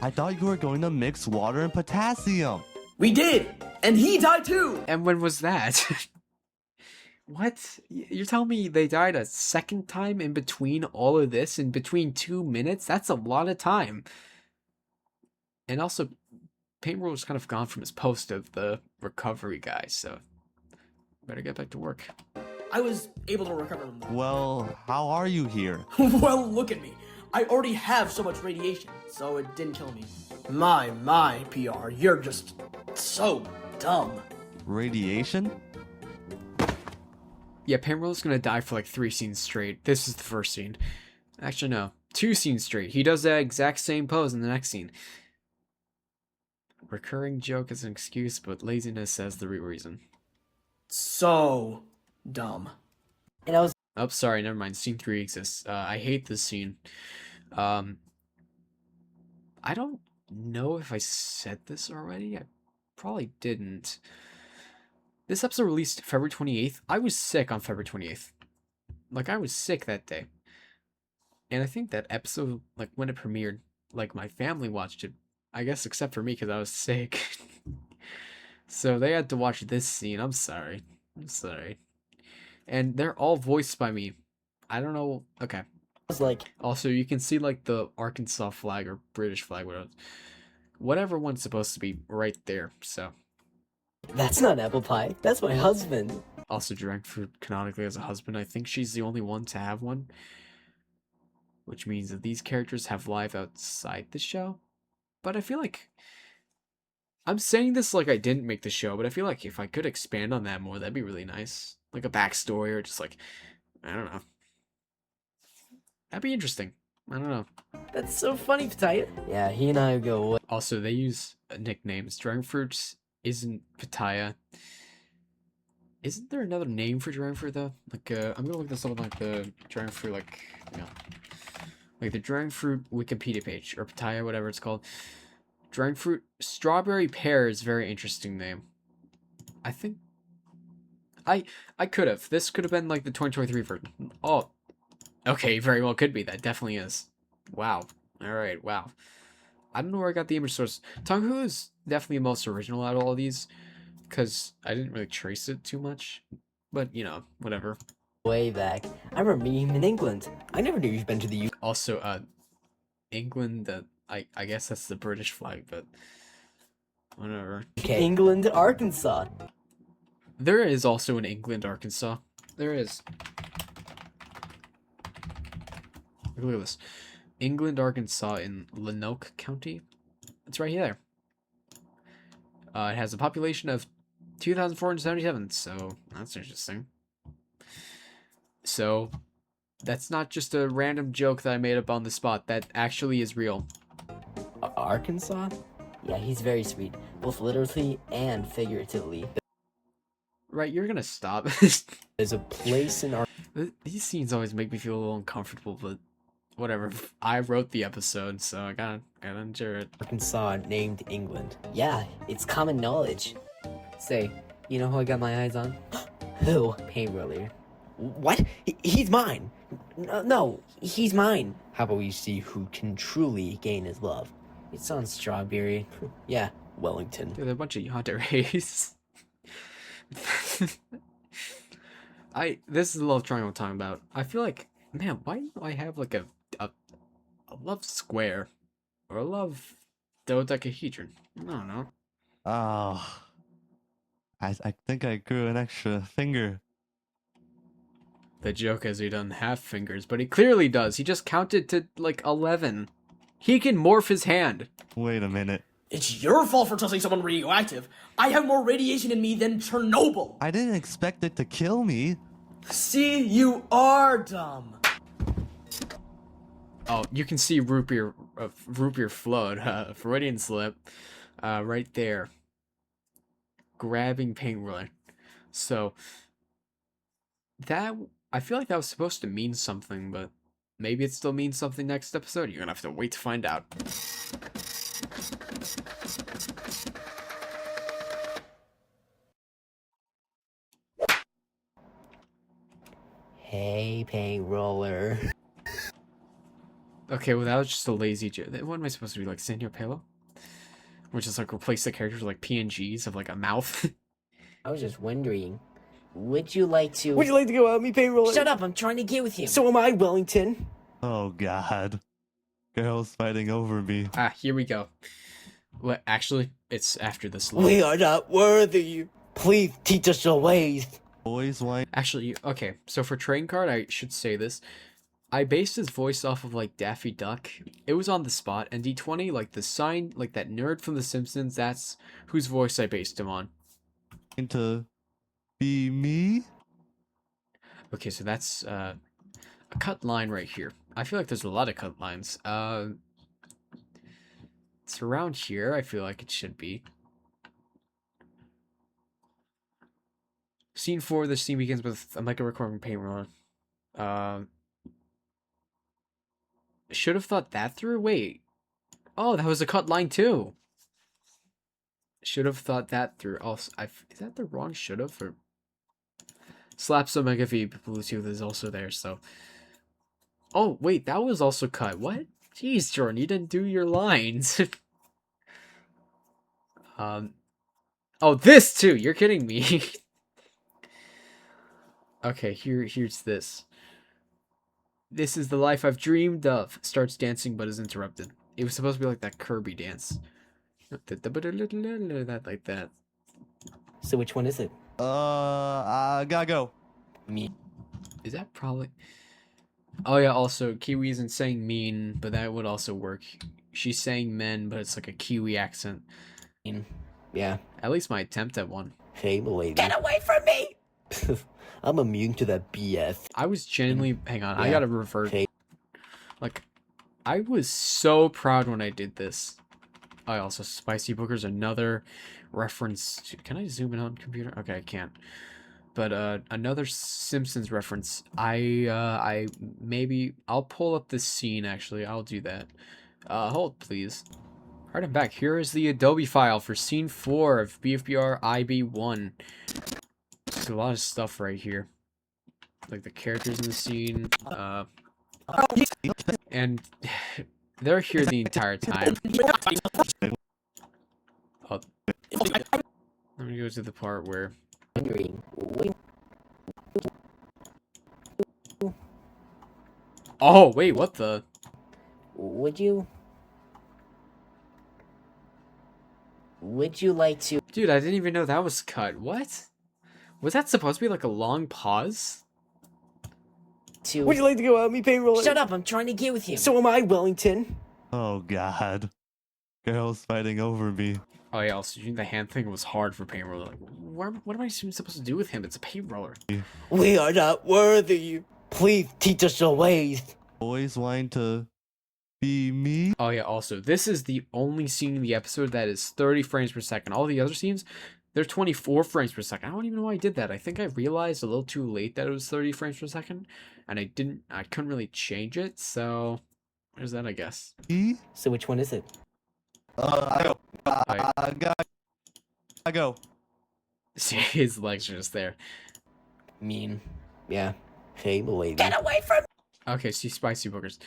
I thought you were going to mix water and potassium. We did! And he died too! And when was that? What? You're telling me they died a second time in between all of this, in between 2 minutes? That's a lot of time. And also, Paintball was kind of gone from his post of the recovery guy, so better get back to work. I was able to recover from that. Well, how are you here? Well, look at me. I already have so much radiation, so it didn't kill me. My, PR, you're just so dumb. Radiation? Yeah, Paintball's gonna die for like 3 scenes straight. This is the first scene. Actually, no. 2 scenes straight. He does that exact same pose in the next scene. Recurring joke as an excuse, but laziness as the real reason. So dumb. And I was Oh, sorry, never mind. Scene 3 exists. I hate this scene. I don't know if I said this already. I probably didn't. This episode released February 28th. I was sick on February 28th. Like, I was sick that day. And I think that episode, like, when it premiered, like, my family watched it. I guess except for me, because I was sick. So they had to watch this scene. I'm sorry. I'm sorry. And they're all voiced by me. I don't know. Okay. like, Also, you can see like the Arkansas flag or British flag, whatever one's supposed to be right there. So, that's not apple pie. That's my husband. also Direct Fruit canonically as a husband. I think she's the only one to have one, which means that these characters have life outside the show. But I feel like I'm saying this like I didn't make the show, but I feel like if I could expand on that more, that'd be really nice. Like a backstory or just like, I don't know. That'd be interesting. I don't know. That's so funny, Pataya. Yeah, he and I go away. Also, they use nicknames. Dragon Fruit isn't Pattaya. Isn't there another name for Dragon Fruit though? Like, I'm gonna look this up on like the Dragon Fruit, like, you know, like the Dragon Fruit Wikipedia page or Pattaya, whatever it's called. Dragon Fruit Strawberry Pear is a very interesting name. I think I could have. This could have been like the 2023 version. Oh, okay, very well could be. That definitely is. Wow. All right. Wow. I don't know where I got the image source. Tonghu is definitely the most original out of all these, because I didn't really trace it too much. But, you know, whatever. way back. I remember him in England. I never knew you've been to the UK. Also, England, I guess that's the British flag, but whatever. England, Arkansas. There is also an England, Arkansas. There is. Look at this. England, Arkansas in Lonoke County. It's right here. It has a population of 2,477, so that's interesting. So, that's not just a random joke that I made up on the spot. That actually is real. Arkansas? Yeah, he's very sweet, both literally and figuratively. Right, you're gonna stop. There's a place in These scenes always make me feel a little uncomfortable, but whatever. I wrote the episode, so I gotta endure it. Arkansas named England. Yeah, it's common knowledge. Say, you know who I got my eyes on? Who? Pain Roller. What? He's mine. No, he's mine. How about we see who can truly gain his love? It's on Strawberry. Yeah, Wellington. Dude, they're a bunch of yanderes. This is a love triangle I'm talking about. I feel like, man, why don't I have like a love square or a love dodecahedron? I don't know. Oh, I think I grew an extra finger. The joke is he doesn't have fingers, but he clearly does. He just counted to like 11. He can morph his hand. Wait a minute. It's your fault for touching someone radioactive. I have more radiation in me than Chernobyl. I didn't expect it to kill me. See, you are dumb. Oh, you can see root beer float, Freudian slip, right there. Grabbing paint roller. So, that, I feel like that was supposed to mean something, but maybe it still means something next episode. You're gonna have to wait to find out. Hey, Pain Roller. Okay, well that was just a lazy joke. What am I supposed to be like, Senor Pelo? Which is like replace the characters with like PNGs of like a mouth. I was just wondering, would you like to... Would you like to go out with me, Pain Roller? Shut up, I'm trying to get with you. So am I, Wellington. Oh God, girls fighting over me. Here we go. Well, actually, it's after this. We are not worthy. Please teach us your ways. Boys whine. Actually, okay, so for Train Card, I should say this. I based his voice off of, like, Daffy Duck. It was on the spot, and D20, like, the sign, like, that nerd from The Simpsons, that's whose voice I based him on. To be me? Okay, so that's, a cut line right here. I feel like there's a lot of cut lines. It's around here, I feel like it should be. Scene 4, the scene begins with a mic recording paint roller. Should have thought that through? Wait. Oh, that was a cut line too. Should have thought that through. Oh, is that the wrong should have? Or... Slaps Omega V Bluetooth is also there, so. Oh, wait, that was also cut. What? Jeez, Jordan, you didn't do your lines. Oh, this too. You're kidding me. Okay, here's this. This is the life I've dreamed of. Starts dancing but is interrupted. It was supposed to be like that Kirby dance. That like that. So which one is it? I gotta go. Me. Is that probably... Oh yeah, also, Kiwi isn't saying mean, but that would also work. She's saying men, but it's like a Kiwi accent. Yeah. At least my attempt at one. Hey, lady. Get away from me! I'm immune to that BS. I was genuinely... Hang on, I Yeah. gotta revert. Okay. Like, I was so proud when I did this. I also... Spicy Booker's another reference to... Can I zoom in on computer? Okay, I can't. But, another Simpsons reference. Maybe... I'll pull up this scene, actually. I'll do that. Hold, please. Alright, I'm back. Here is the Adobe file for Scene 4 of BFBR IB1. There's a lot of stuff right here. Like the characters in the scene, and they're here the entire time. Oh. Let me go to the part where... Wondering, Oh, wait, what the? Would you like to Dude, I didn't even know that was cut. What? Was that supposed to be like a long pause? Would you like to go out with me, Payroll? Shut up, I'm trying to get with him. So am I, Wellington. Oh God. Girls fighting over me. Oh yeah, also, the hand thing was hard for Paint Roller. Like, what am I even supposed to do with him? It's a paint roller. We are not worthy. Please teach us your ways. Always wanting to be me. Oh yeah, also, this is the only scene in the episode that is 30 frames per second. All the other scenes, they're 24 frames per second. I don't even know why I did that. I think I realized a little too late that it was 30 frames per second, and I couldn't really change it, so there's that, I guess. So which one is it? I go. Alright. I go. See, his legs are just there. Mean. Yeah. Hey, lady. Get away from me! Okay, see, spicy boogers.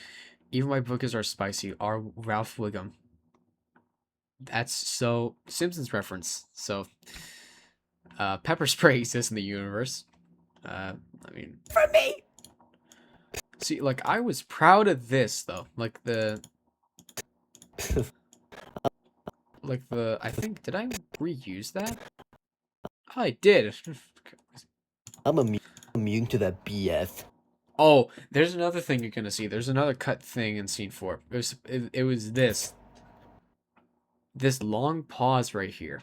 Even my boogers are spicy. Are Ralph Wiggum. That's so Simpsons reference. So pepper spray exists in the universe. I mean, From me! see, like I was proud of this though. Like the I think did I reuse that? Oh, I did. I'm immune to that BS. Oh, there's another thing you're gonna see. There's another cut thing in scene 4. It was this long pause right here.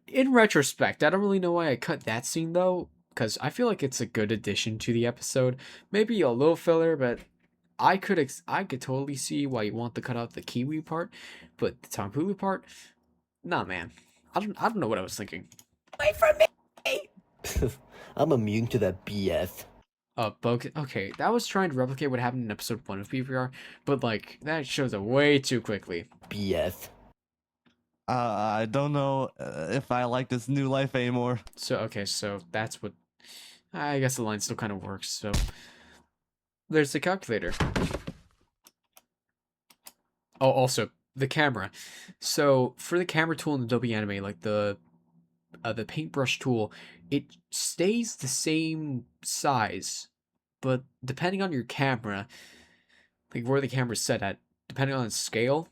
In retrospect, I don't really know why I cut that scene though, because I feel like it's a good addition to the episode. Maybe a little filler, but I could totally see why you want to cut out the Kiwi part, but the Tom Hulu part, nah, man. I don't know what I was thinking. Away from me! I'm immune to that BS. Okay, that was trying to replicate what happened in episode 1 of PPR, but like that shows it way too quickly. BS. I don't know if I like this new life anymore. So okay, so that's what I guess the line still kind of works. So there's the calculator. Oh, also the camera. So for the camera tool in Adobe Animate, like the paintbrush tool, it stays the same size, but depending on your camera, like where the camera's set at, depending on its scale,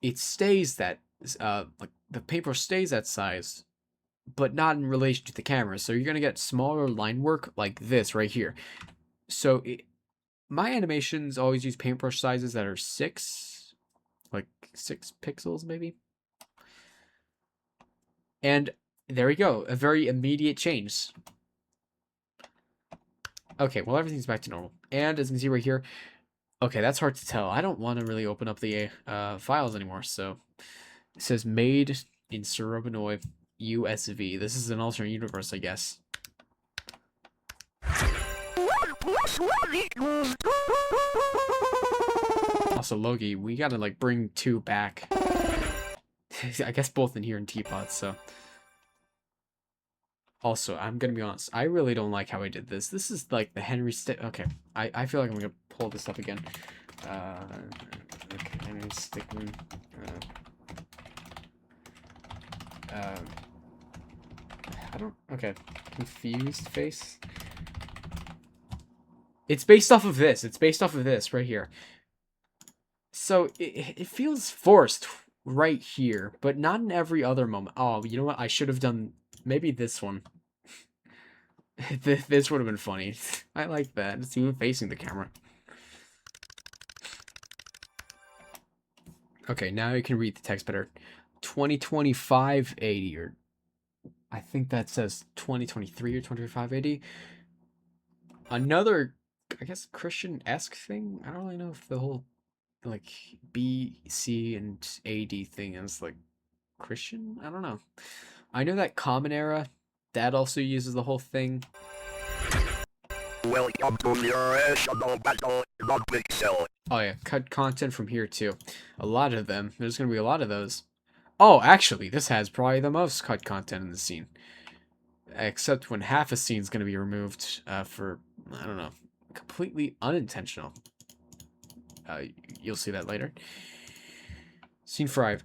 it stays that like the paintbrush stays that size, but not in relation to the camera. So you're gonna get smaller line work like this right here. So my animations always use paintbrush sizes that are 6 pixels maybe. And there we go, a very immediate change. Okay, well everything's back to normal. And as you can see right here, okay, that's hard to tell. I don't want to really open up the files anymore, so it says made in Sorobinoy USV. This is an alternate universe, I guess. Also, Logi, we gotta like bring 2 back. I guess both in here in teapots, so. Also, I'm gonna be honest, I really don't like how I did this. This is like the Henry okay, I feel like I'm gonna pull this up again. Okay, Henry Stickmin. I don't, okay, confused face. It's based off of this. It's based off of this right here. So it feels forced right here, but not in every other moment. Oh, you know what? I should have done maybe this one. This would have been funny. I like that. It's even facing the camera. Okay, now you can read the text better. 2025-80, or I think that says 2023 or 25-80. Another, I guess, Christian-esque thing. I don't really know if the whole like B, C, and AD thing is like Christian. I don't know. I know that Common Era, that also uses the whole thing. Welcome to the Irrational Battle Pixel. Oh yeah, cut content from here too. A lot of them. There's gonna be a lot of those. Oh, actually, this has probably the most cut content in the scene. Except when half a scene is gonna be removed for, I don't know, completely unintentional. You'll see that later. Scene 5.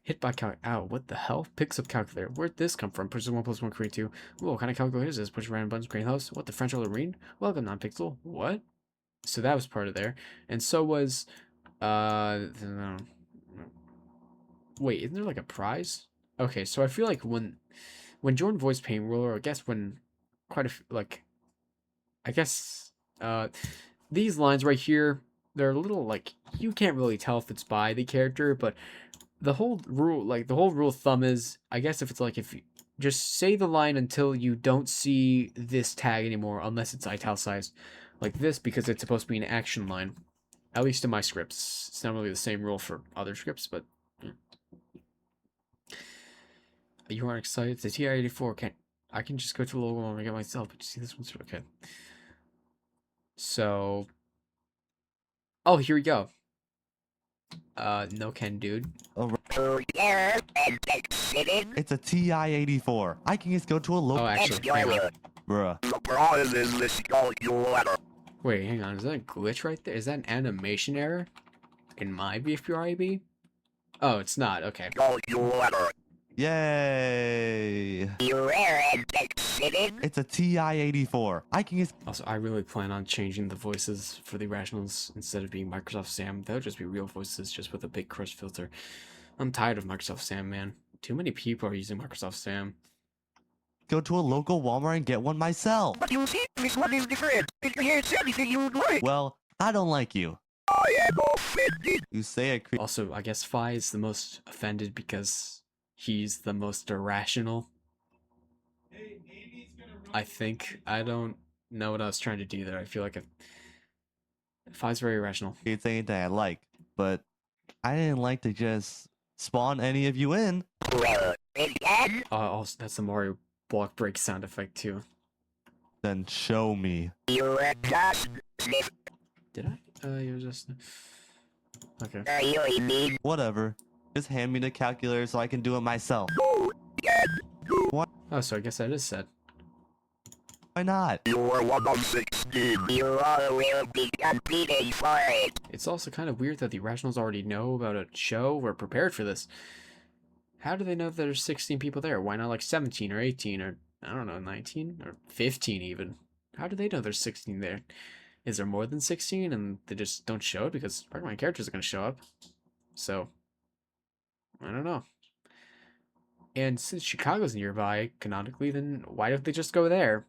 Hit by ow, what the hell? Picks up calculator. Where'd this come from? Pushes 1 plus 1, create 2. Whoa, what kind of calculator is this? Push random buttons, create house. What, the French Lorraine? Welcome, non-pixel. What? So that was part of there. And so was, wait, isn't there like a prize? Okay, so I feel like when Jordan voiced Paint Roller, I guess when quite a like, I guess, these lines right here, they're a little like, you can't really tell if it's by the character, but the whole rule of thumb is, I guess if it's like, if you just say the line until you don't see this tag anymore, unless it's italicized like this, because it's supposed to be an action line. At least in my scripts. It's not really the same rule for other scripts, but you aren't excited? It's a TI-84. I can just go to the logo and get myself, but you see this one's okay. So, oh, here we go. No can, dude. It's a TI-84. I can just go to a local. Oh, actually, hang on. Bruh. Wait, hang on. Is that a glitch right there? Is that an animation error in my BFBRIB? Oh, it's not. Okay. Yay! It's a TI-84. I can just. Also, I really plan on changing the voices for the Irrationals instead of being Microsoft Sam. They'll just be real voices, just with a big crush filter. I'm tired of Microsoft Sam, man. Too many people are using Microsoft Sam. Go to a local Walmart and get one myself. But you see, this one is different. If you hear anything you would like. Well, I don't like you. I am offended. You say it. Also, I guess Fi is the most offended because he's the most irrational. I think. I don't know what I was trying to do there. I feel like Fi's very irrational. It's anything I like, but I didn't like to just spawn any of you in. Also, that's the Mario block break sound effect too. Then show me. You are just Did I? You just. Okay. you need Whatever. Just hand me the calculator so I can do it myself. Oh, so I guess that is said. Why not? you are 1 of 16. You all will be competing for it. It's also kind of weird that the Irrationals already know about a show or prepared for this. How do they know that there's 16 people there? Why not like 17 or 18 or, I don't know, 19 or 15 even? How do they know there's 16 there? Is there more than 16 and they just don't show it because part of my characters are going to show up? So, I don't know. And since Chicago's nearby, canonically, then why don't they just go there?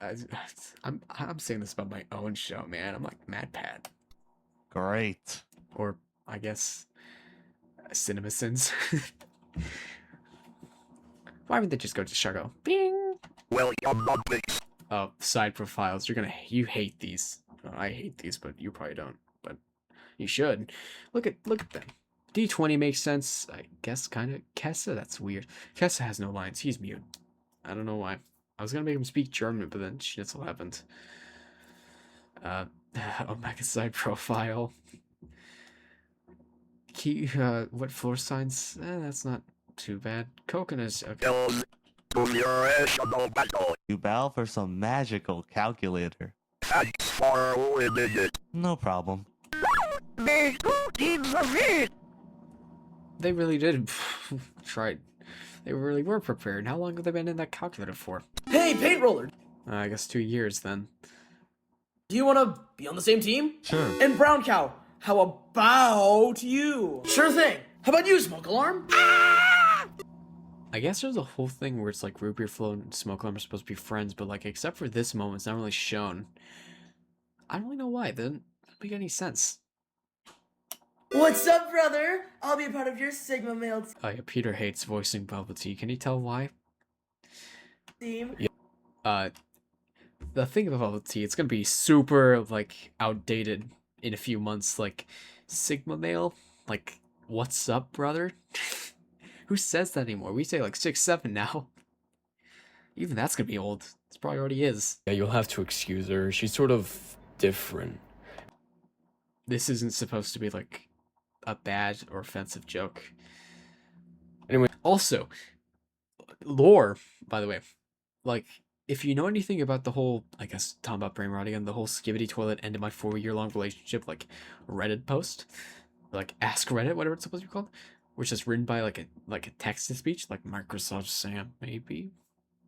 I'm saying this about my own show, man. I'm like Mad Pat. Great. Or, I guess, CinemaSins. Why would they just go to Chicago? Bing! Well, you're not mixed. Oh, side profiles. You hate these. Oh, I hate these, but you probably don't. But you should. Look at them. D20 makes sense. I guess kind of. Kessa, that's weird. Kessa has no lines. He's mute. I don't know why. I was gonna make him speak German, but then schnitzel happened. Omega side profile. Key, what floor signs? That's not too bad. Coconuts, okay. Irrational battle. You battle for some magical calculator. Thanks for winning it. No problem. There's 2 teams of it. They really did try. They really were prepared. How long have they been in that calculator for? Hey, Paint Roller, I guess 2 years then. do you want to be on the same team? Sure. And Brown Cow, how about you? Sure thing. How about you, Smoke Alarm? I guess there's a whole thing where it's like Root Beer Flow and Smoke Alarm are supposed to be friends, but like except for this moment, it's not really shown. I don't really know why. It doesn't make any sense. What's up, brother? I'll be a part of your Sigma Male Oh yeah, Peter hates voicing Bubble Tea. Can you tell why? team. The thing about Bubble Tea, it's gonna be super like outdated in a few months. Like Sigma male, like what's up, brother? Who says that anymore? We say like 6, 7 now. Even that's gonna be old. It's probably already is. Yeah, you'll have to excuse her. She's sort of different. This isn't supposed to be like a bad or offensive joke. Anyway. Also, lore, by the way, like, if you know anything about the whole, I guess, talking about brain rotting and the whole Skibbity Toilet ended my 4-year-long relationship, like, Reddit post, like, Ask Reddit, whatever it's supposed to be called, which is written by like a text to speech, like Microsoft Sam, maybe.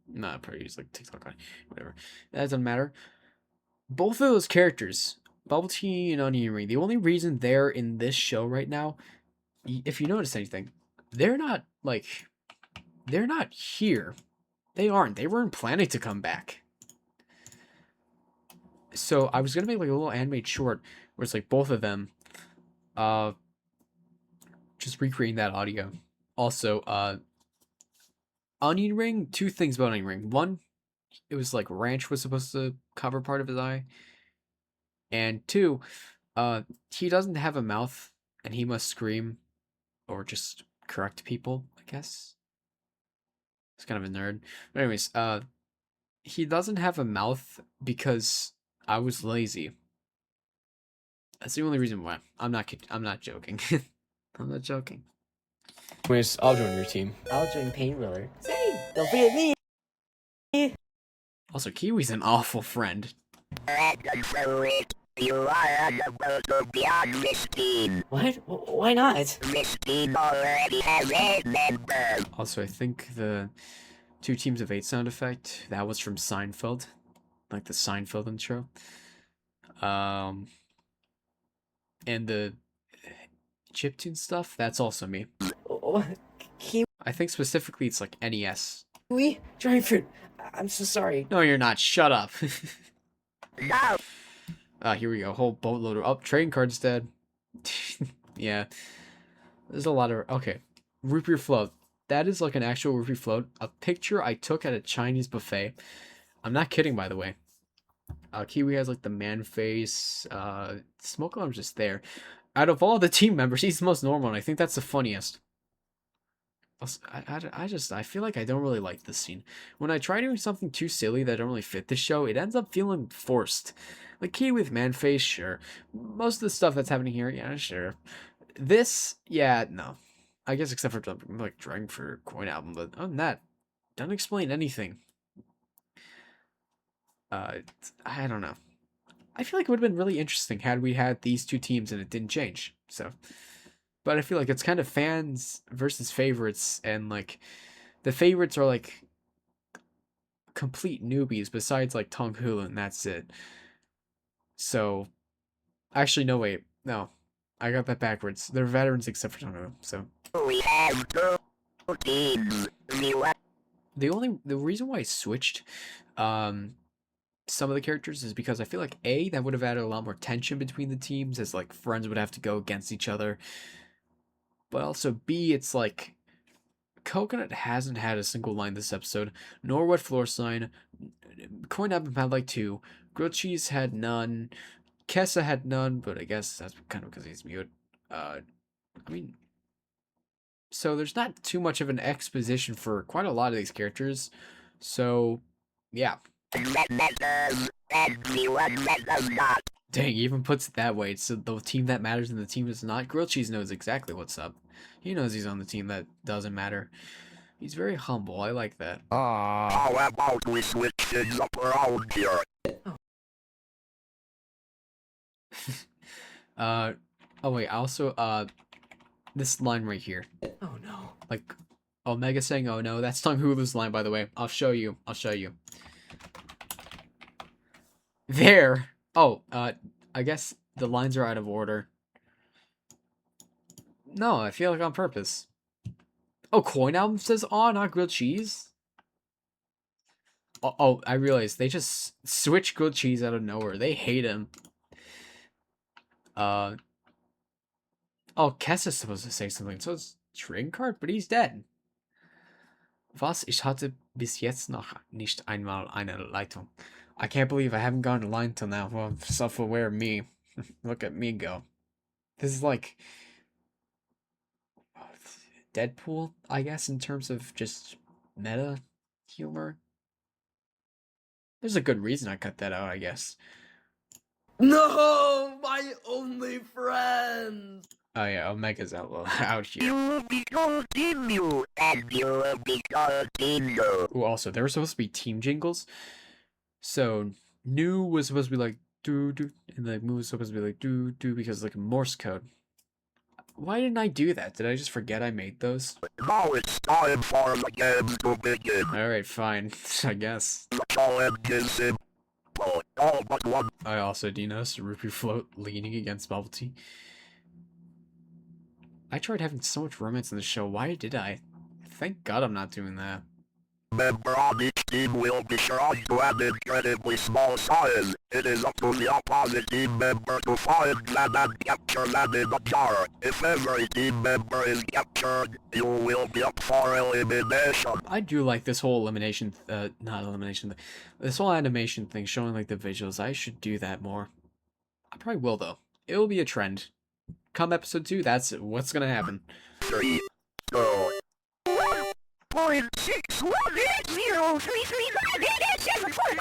Nah, probably use like TikTok, whatever. That doesn't matter. Both of those characters, Bubble Tea and Onion Ring, the only reason they're in this show right now, if you notice anything, they're not here. They aren't. They weren't planning to come back. So I was gonna make like a little animated short where it's like both of them, just recreating that audio. Also, Onion Ring. Two things about Onion Ring. One, it was like Ranch was supposed to cover part of his eye, and two, he doesn't have a mouth, and he must scream, or just correct people. I guess. He's kind of a nerd. But anyways, he doesn't have a mouth because I was lazy. That's the only reason why. I'm not joking. I'm not joking. Anyways, I'll join your team. I'll join Pain Roller. Say, don't forget me. Also, Kiwi's an awful friend. You are unable to be on this team. What? Why not? This team already has 8 members. Also, I think the 2 teams of 8 sound effect, that was from Seinfeld. Like the Seinfeld intro. And the chiptune stuff, that's also me. Kiwi, I think specifically it's like NES. dry fruit. I'm so sorry. No, you're not. Shut up. No. Here we go. Whole boatload of... Oh, trading cards dead. Yeah. There's a lot of... Okay. Root beer float. That is like an actual root beer float. A picture I took at a Chinese buffet. I'm not kidding, by the way. Kiwi has like the man face. Smoke Alarm's just there. Out of all the team members, he's the most normal, and I think that's the funniest. I feel like I don't really like this scene. When I try doing something too silly that don't really fit the show, it ends up feeling forced. Like Kiwi with man face, sure. Most of the stuff that's happening here, yeah, sure. This, yeah, no. I guess except for like Dragon for Coin Album, but other than that, don't explain anything. I don't know. I feel like it would have been really interesting had we had these 2 teams and it didn't change. So, but I feel like it's kind of fans versus favorites, and like the favorites are like complete newbies besides like Tong Hulu, and that's it. So, actually, no, wait, no, I got that backwards. They're veterans except for Tong Hulu. So We have 2 teams. the reason why I switched some of the characters is because I feel like A, that would have added a lot more tension between the teams, as like friends would have to go against each other. But also B, it's like Coconut hasn't had a single line this episode, nor would Floor Sign. Coin Album had like 2. Grilled Cheese had none. Kessa had none, but I guess that's kind of because he's mute. I mean, so there's not too much of an exposition for quite a lot of these characters. So, yeah. Dang, he even puts it that way. So the team that matters and the team that's not. Grilled Cheese knows exactly what's up. He knows he's on the team that doesn't matter. He's very humble. I like that. How about we switch things up around here? Oh wait, also, this line right here. Oh no. Like, Omega saying, oh no, that's Tong Hulu's line, by the way. I'll show you. There. Oh, I guess the lines are out of order. No, I feel like on purpose. Oh, Coin Album says, oh, not Grilled Cheese? Oh, I realized they just switched Grilled Cheese out of nowhere. They hate him. Oh, Kess is supposed to say something. So it's trading card, but he's dead. Was? Ich hatte bis jetzt noch nicht einmal eine Leitung. I can't believe I haven't gotten a line till now. Well, self-aware me. Look at me go. This is like Deadpool, I guess, in terms of just meta humor. There's a good reason I cut that out, I guess. No, my only friend. Oh yeah, Omega's out here. You will be continue, and you will be continue. Ooh, also, there were supposed to be team jingles. So, new was supposed to be like, doo doo, and the move was supposed to be like, doo doo, because like Morse code. Why didn't I do that? Did I just forget I made those? Now it's time for the games to begin. Alright, fine. I guess. The challenge is simple. All but one. I also do notice a rupee float leaning against bubble tea. I tried having so much romance in the show. Why did I? Thank God I'm not doing that. Member on each team will be shrunk to an incredibly small size. It is up to the opposite team member to find land and capture land in the jar. If every team member is captured, you will be up for elimination. I do like this whole elimination, not elimination, this whole animation thing showing like the visuals. I should do that more. I probably will though. It will be a trend. Come episode 2, that's what's gonna happen. 3, 2, 1.61803358874.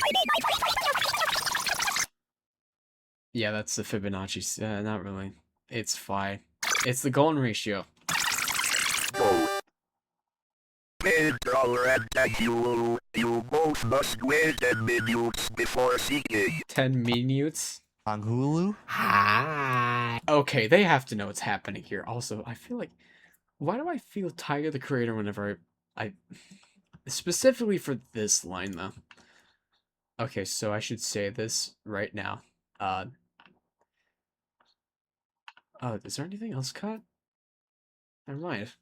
Yeah, that's the Fibonacci. Not really. It's phi. It's the golden ratio. Mid-roller and Tagulu, you both must wait 10 minutes before seeking. 10 minutes? On Hulu? Hi. Okay, they have to know what's happening here. Also, I feel like... Why do I feel Tiger the Creator whenever I... Specifically for this line, though. Okay, so I should say this right now. Oh, is there anything else cut? Never mind.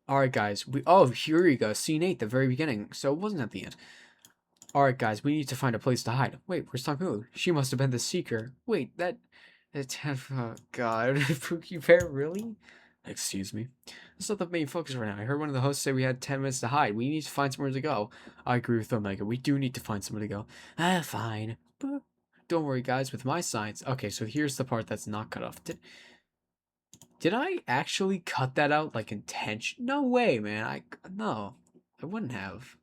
Alright, guys. Oh, here you go. Scene 8, the very beginning. So it wasn't at the end. Alright, guys. We need to find a place to hide. Wait, where's Tanghu? She must have been the Seeker. Wait, oh, God. Pookie Bear, really? Excuse me. That's not the main focus right now. I heard one of the hosts say we had 10 minutes to hide. We need to find somewhere to go. I agree with Omega. We do need to find somewhere to go. Fine. But don't worry, guys. With my science... Okay, so here's the part that's not cut off. Did I actually cut that out, like, intention? No way, man. No. I wouldn't have.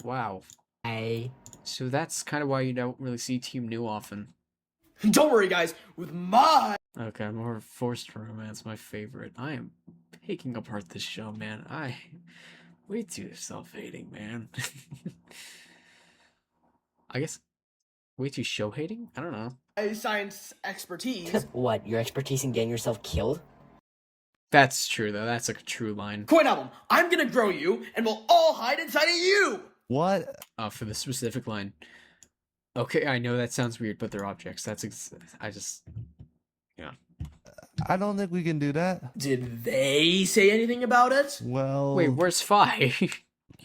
Wow. Hey. So that's kind of why you don't really see Team New often. Don't worry, guys. With my Okay, more forced romance, my favorite. I am picking apart this show, man. Way too self-hating, man. I guess way too show-hating? I don't know. science expertise, What, your expertise in getting yourself killed? That's true, though. That's like a true line. Coin album, I'm gonna grow you, and we'll all hide inside of you. What? For the specific line. Okay, I know that sounds weird, but they're objects. Yeah. I don't think we can do that. Did they say anything about it? Well... Wait, where's Phi?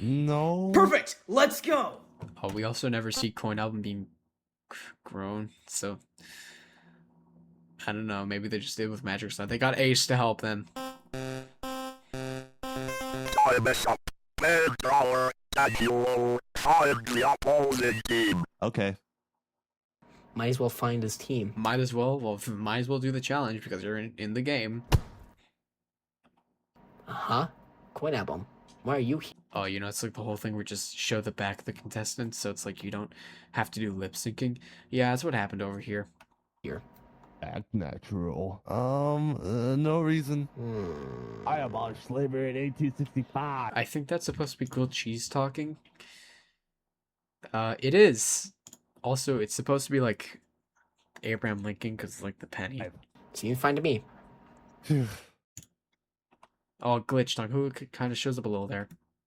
No. Perfect. Let's go. Oh, we also never see Coin Album being grown, so... I don't know, maybe they just did with magic stuff. They got Ace to help them. I mess up. Mid-roller, Tagulu, find the opposing team. Okay. Might as well find his team. Might as well do the challenge because you're in the game. Uh-huh. Coin album. Why are you here? Oh, you know, it's like the whole thing where just show the back of the contestants, so it's like you don't have to do lip syncing. Yeah, that's what happened over here. Act natural. No reason. I abolished slavery in 1865. I think that's supposed to be grilled cheese talking. It is. Also, it's supposed to be like Abraham Lincoln because like the penny. So you find me. Oh, glitch talk. Who kind of shows up a little there.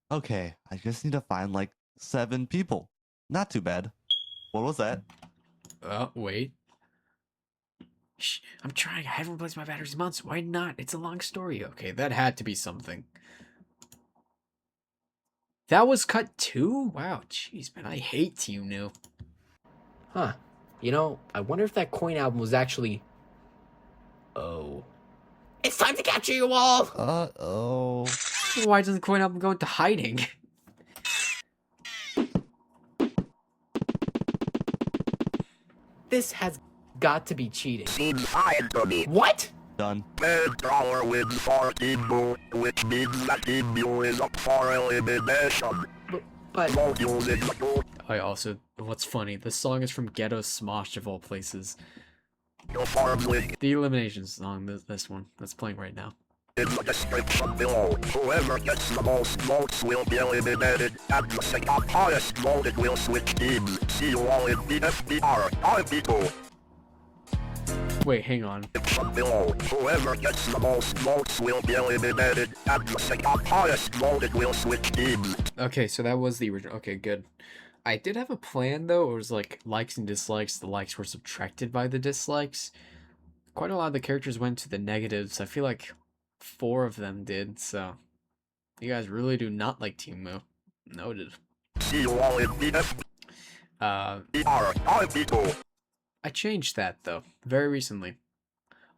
Okay, I just need to find like 7 people. Not too bad. What was that? Wait. Shh, I'm trying. I haven't replaced my batteries in months. Why not? It's a long story. Okay, that had to be something. That was cut too? Wow, jeez, man. I hate Team New. Huh. You know, I wonder if that coin album was actually... Oh. It's time to capture you all! Uh-oh. Why doesn't Coin Album go into hiding? This has got to be cheating. Seems fine to me. What? Done. Mid-roller wins for Team Blue, which means that Team Blue is up for elimination. But... Don't use it to What's funny, this song is from Ghetto Smosh of all places. your farm link The elimination song, this one, that's playing right now. in the description below. Whoever gets the most votes will be eliminated, and the second highest voted will switch teams. See you all in the FBR. I'm Vito. Wait, hang on. From below, whoever gets the most votes will be eliminated, and the second highest voted will switch teams. Okay, so that was the original. Okay, good. I did have a plan though. It was like likes and dislikes. The likes were subtracted by the dislikes. Quite a lot of the characters went to the negatives. I feel like 4 of them did, so you guys really do not like Team Moo. Noted. See you all in BF. Uh, R-I-P-O. I changed that though, very recently.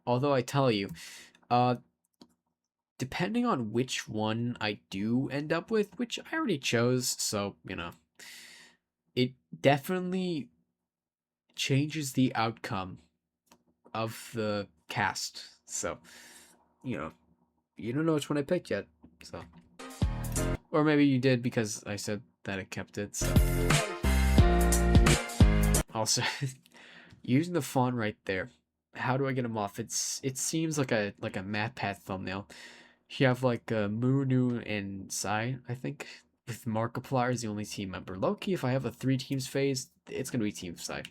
Although I tell you, depending on which one I do end up with, which I already chose, so, you know, it definitely changes the outcome of the cast. So, you know, you don't know which one I picked yet, so. Or maybe you did because I said that I kept it, so. Also, using the font right there. How do I get them off? It seems like a MatPat thumbnail. You have like Moo, Nu, and Sai, I think. With Markiplier as the only team member. Low-key, if I have a 3 teams phase, it's gonna be Team Sai.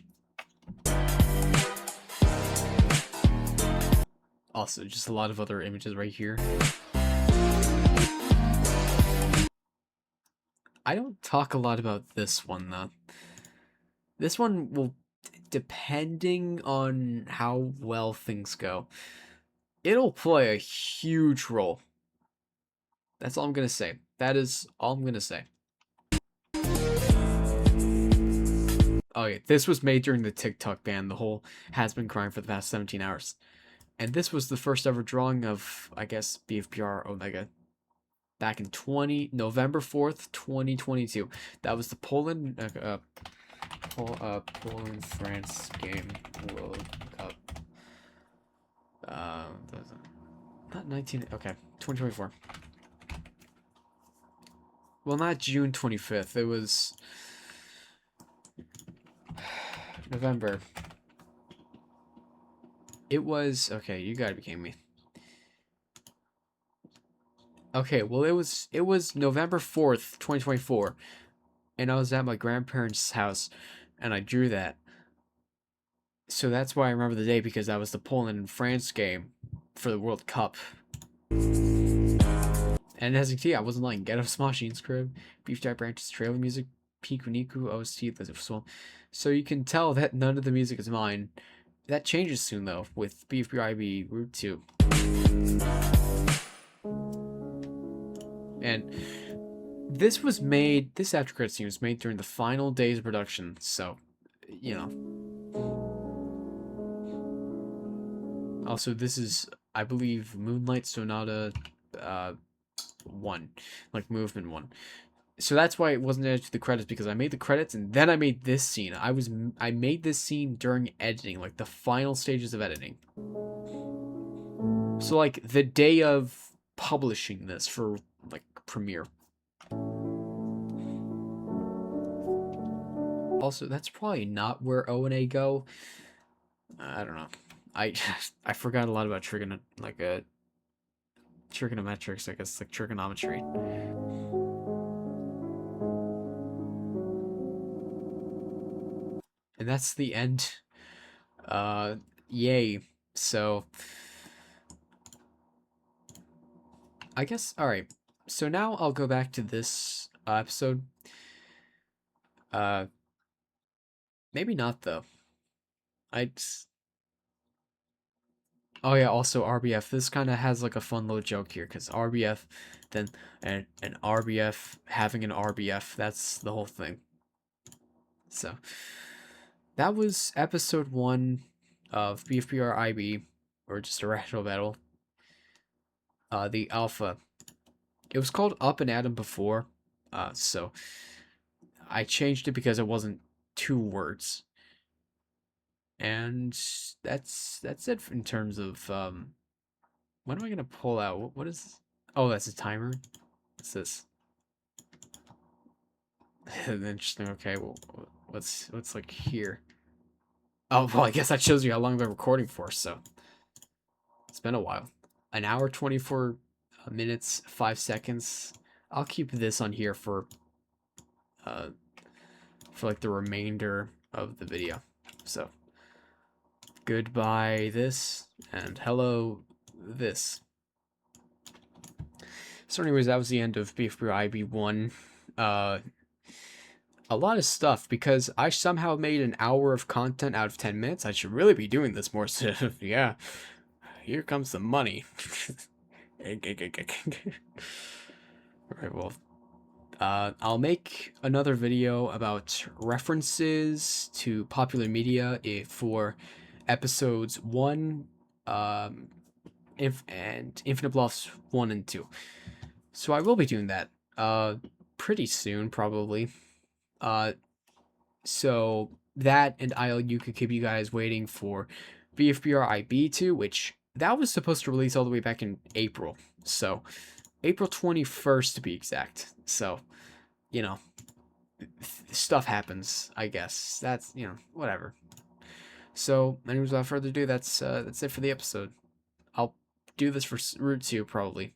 Also, just a lot of other images right here. I don't talk a lot about this one though. This one will, depending on how well things go, it'll play a huge role. That's all I'm gonna say. That is all I'm gonna say. Oh yeah, this was made during the TikTok ban. The whole has been crying for the past 17 hours. And this was the first ever drawing of, I guess, BFPR Omega. Back in November 4th, 2022. That was the Poland-France game World Cup. Not 19, okay, 2024. Well, not June 25th. It was November. It was, okay, you gotta be kidding me. Okay, well, it was November 4th, 2024, and I was at my grandparents' house, and I drew that. So that's why I remember the day, because that was the Poland and France game for the World Cup. And as you can see, I wasn't lying. Get Up Smashin's Crib, Beef Jar Branches, trailer music, Piku Niku, OST, so you can tell that none of the music is mine. That changes soon, though, with BFBIB Route 2. And this after credits scene was made during the final days of production, so, you know. Also, this is, I believe, Moonlight Sonata 1, like Movement 1. So that's why it wasn't added to the credits, because I made the credits and then I made this scene. I made this scene during editing, like the final stages of editing. So like the day of publishing this for like premiere. Also, that's probably not where O and A go. I don't know. I forgot a lot about trigonometrics, I guess, like trigonometry. And that's the end. Yay. So, I guess, alright. So now I'll go back to this episode. Maybe not, though. Oh yeah, also RBF. This kind of has like a fun little joke here, because RBF, then an RBF having an RBF. That's the whole thing. So, that was episode 1 of BFPR IB, or just Irrational Battle. The alpha. It was called Up and Atom before, so I changed it because it wasn't 2 words. And that's it in terms of when am I gonna pull out? What is this? Oh, that's a timer. What's this? Interesting. Okay, well, what's like here? Oh, well, I guess that shows you how long I've been recording for. So it's been a while. An hour, 24 minutes, 5 seconds. I'll keep this on here for like the remainder of the video. So goodbye this, and hello this. So anyways, that was the end of BFBR IB1. A lot of stuff, because I somehow made an hour of content out of 10 minutes. I should really be doing this more, so yeah. Here comes the money. Alright, well, I'll make another video about references to popular media for episodes 1 and Infinite Bluffs 1 and 2. So I will be doing that pretty soon, probably. So that and ILU could keep you guys waiting for BFBR IB2, which that was supposed to release all the way back in April. So April 21st to be exact. So, you know, stuff happens, I guess. That's, you know, whatever. So, anyways, without further ado, that's it for the episode. I'll do this for Route 2, probably.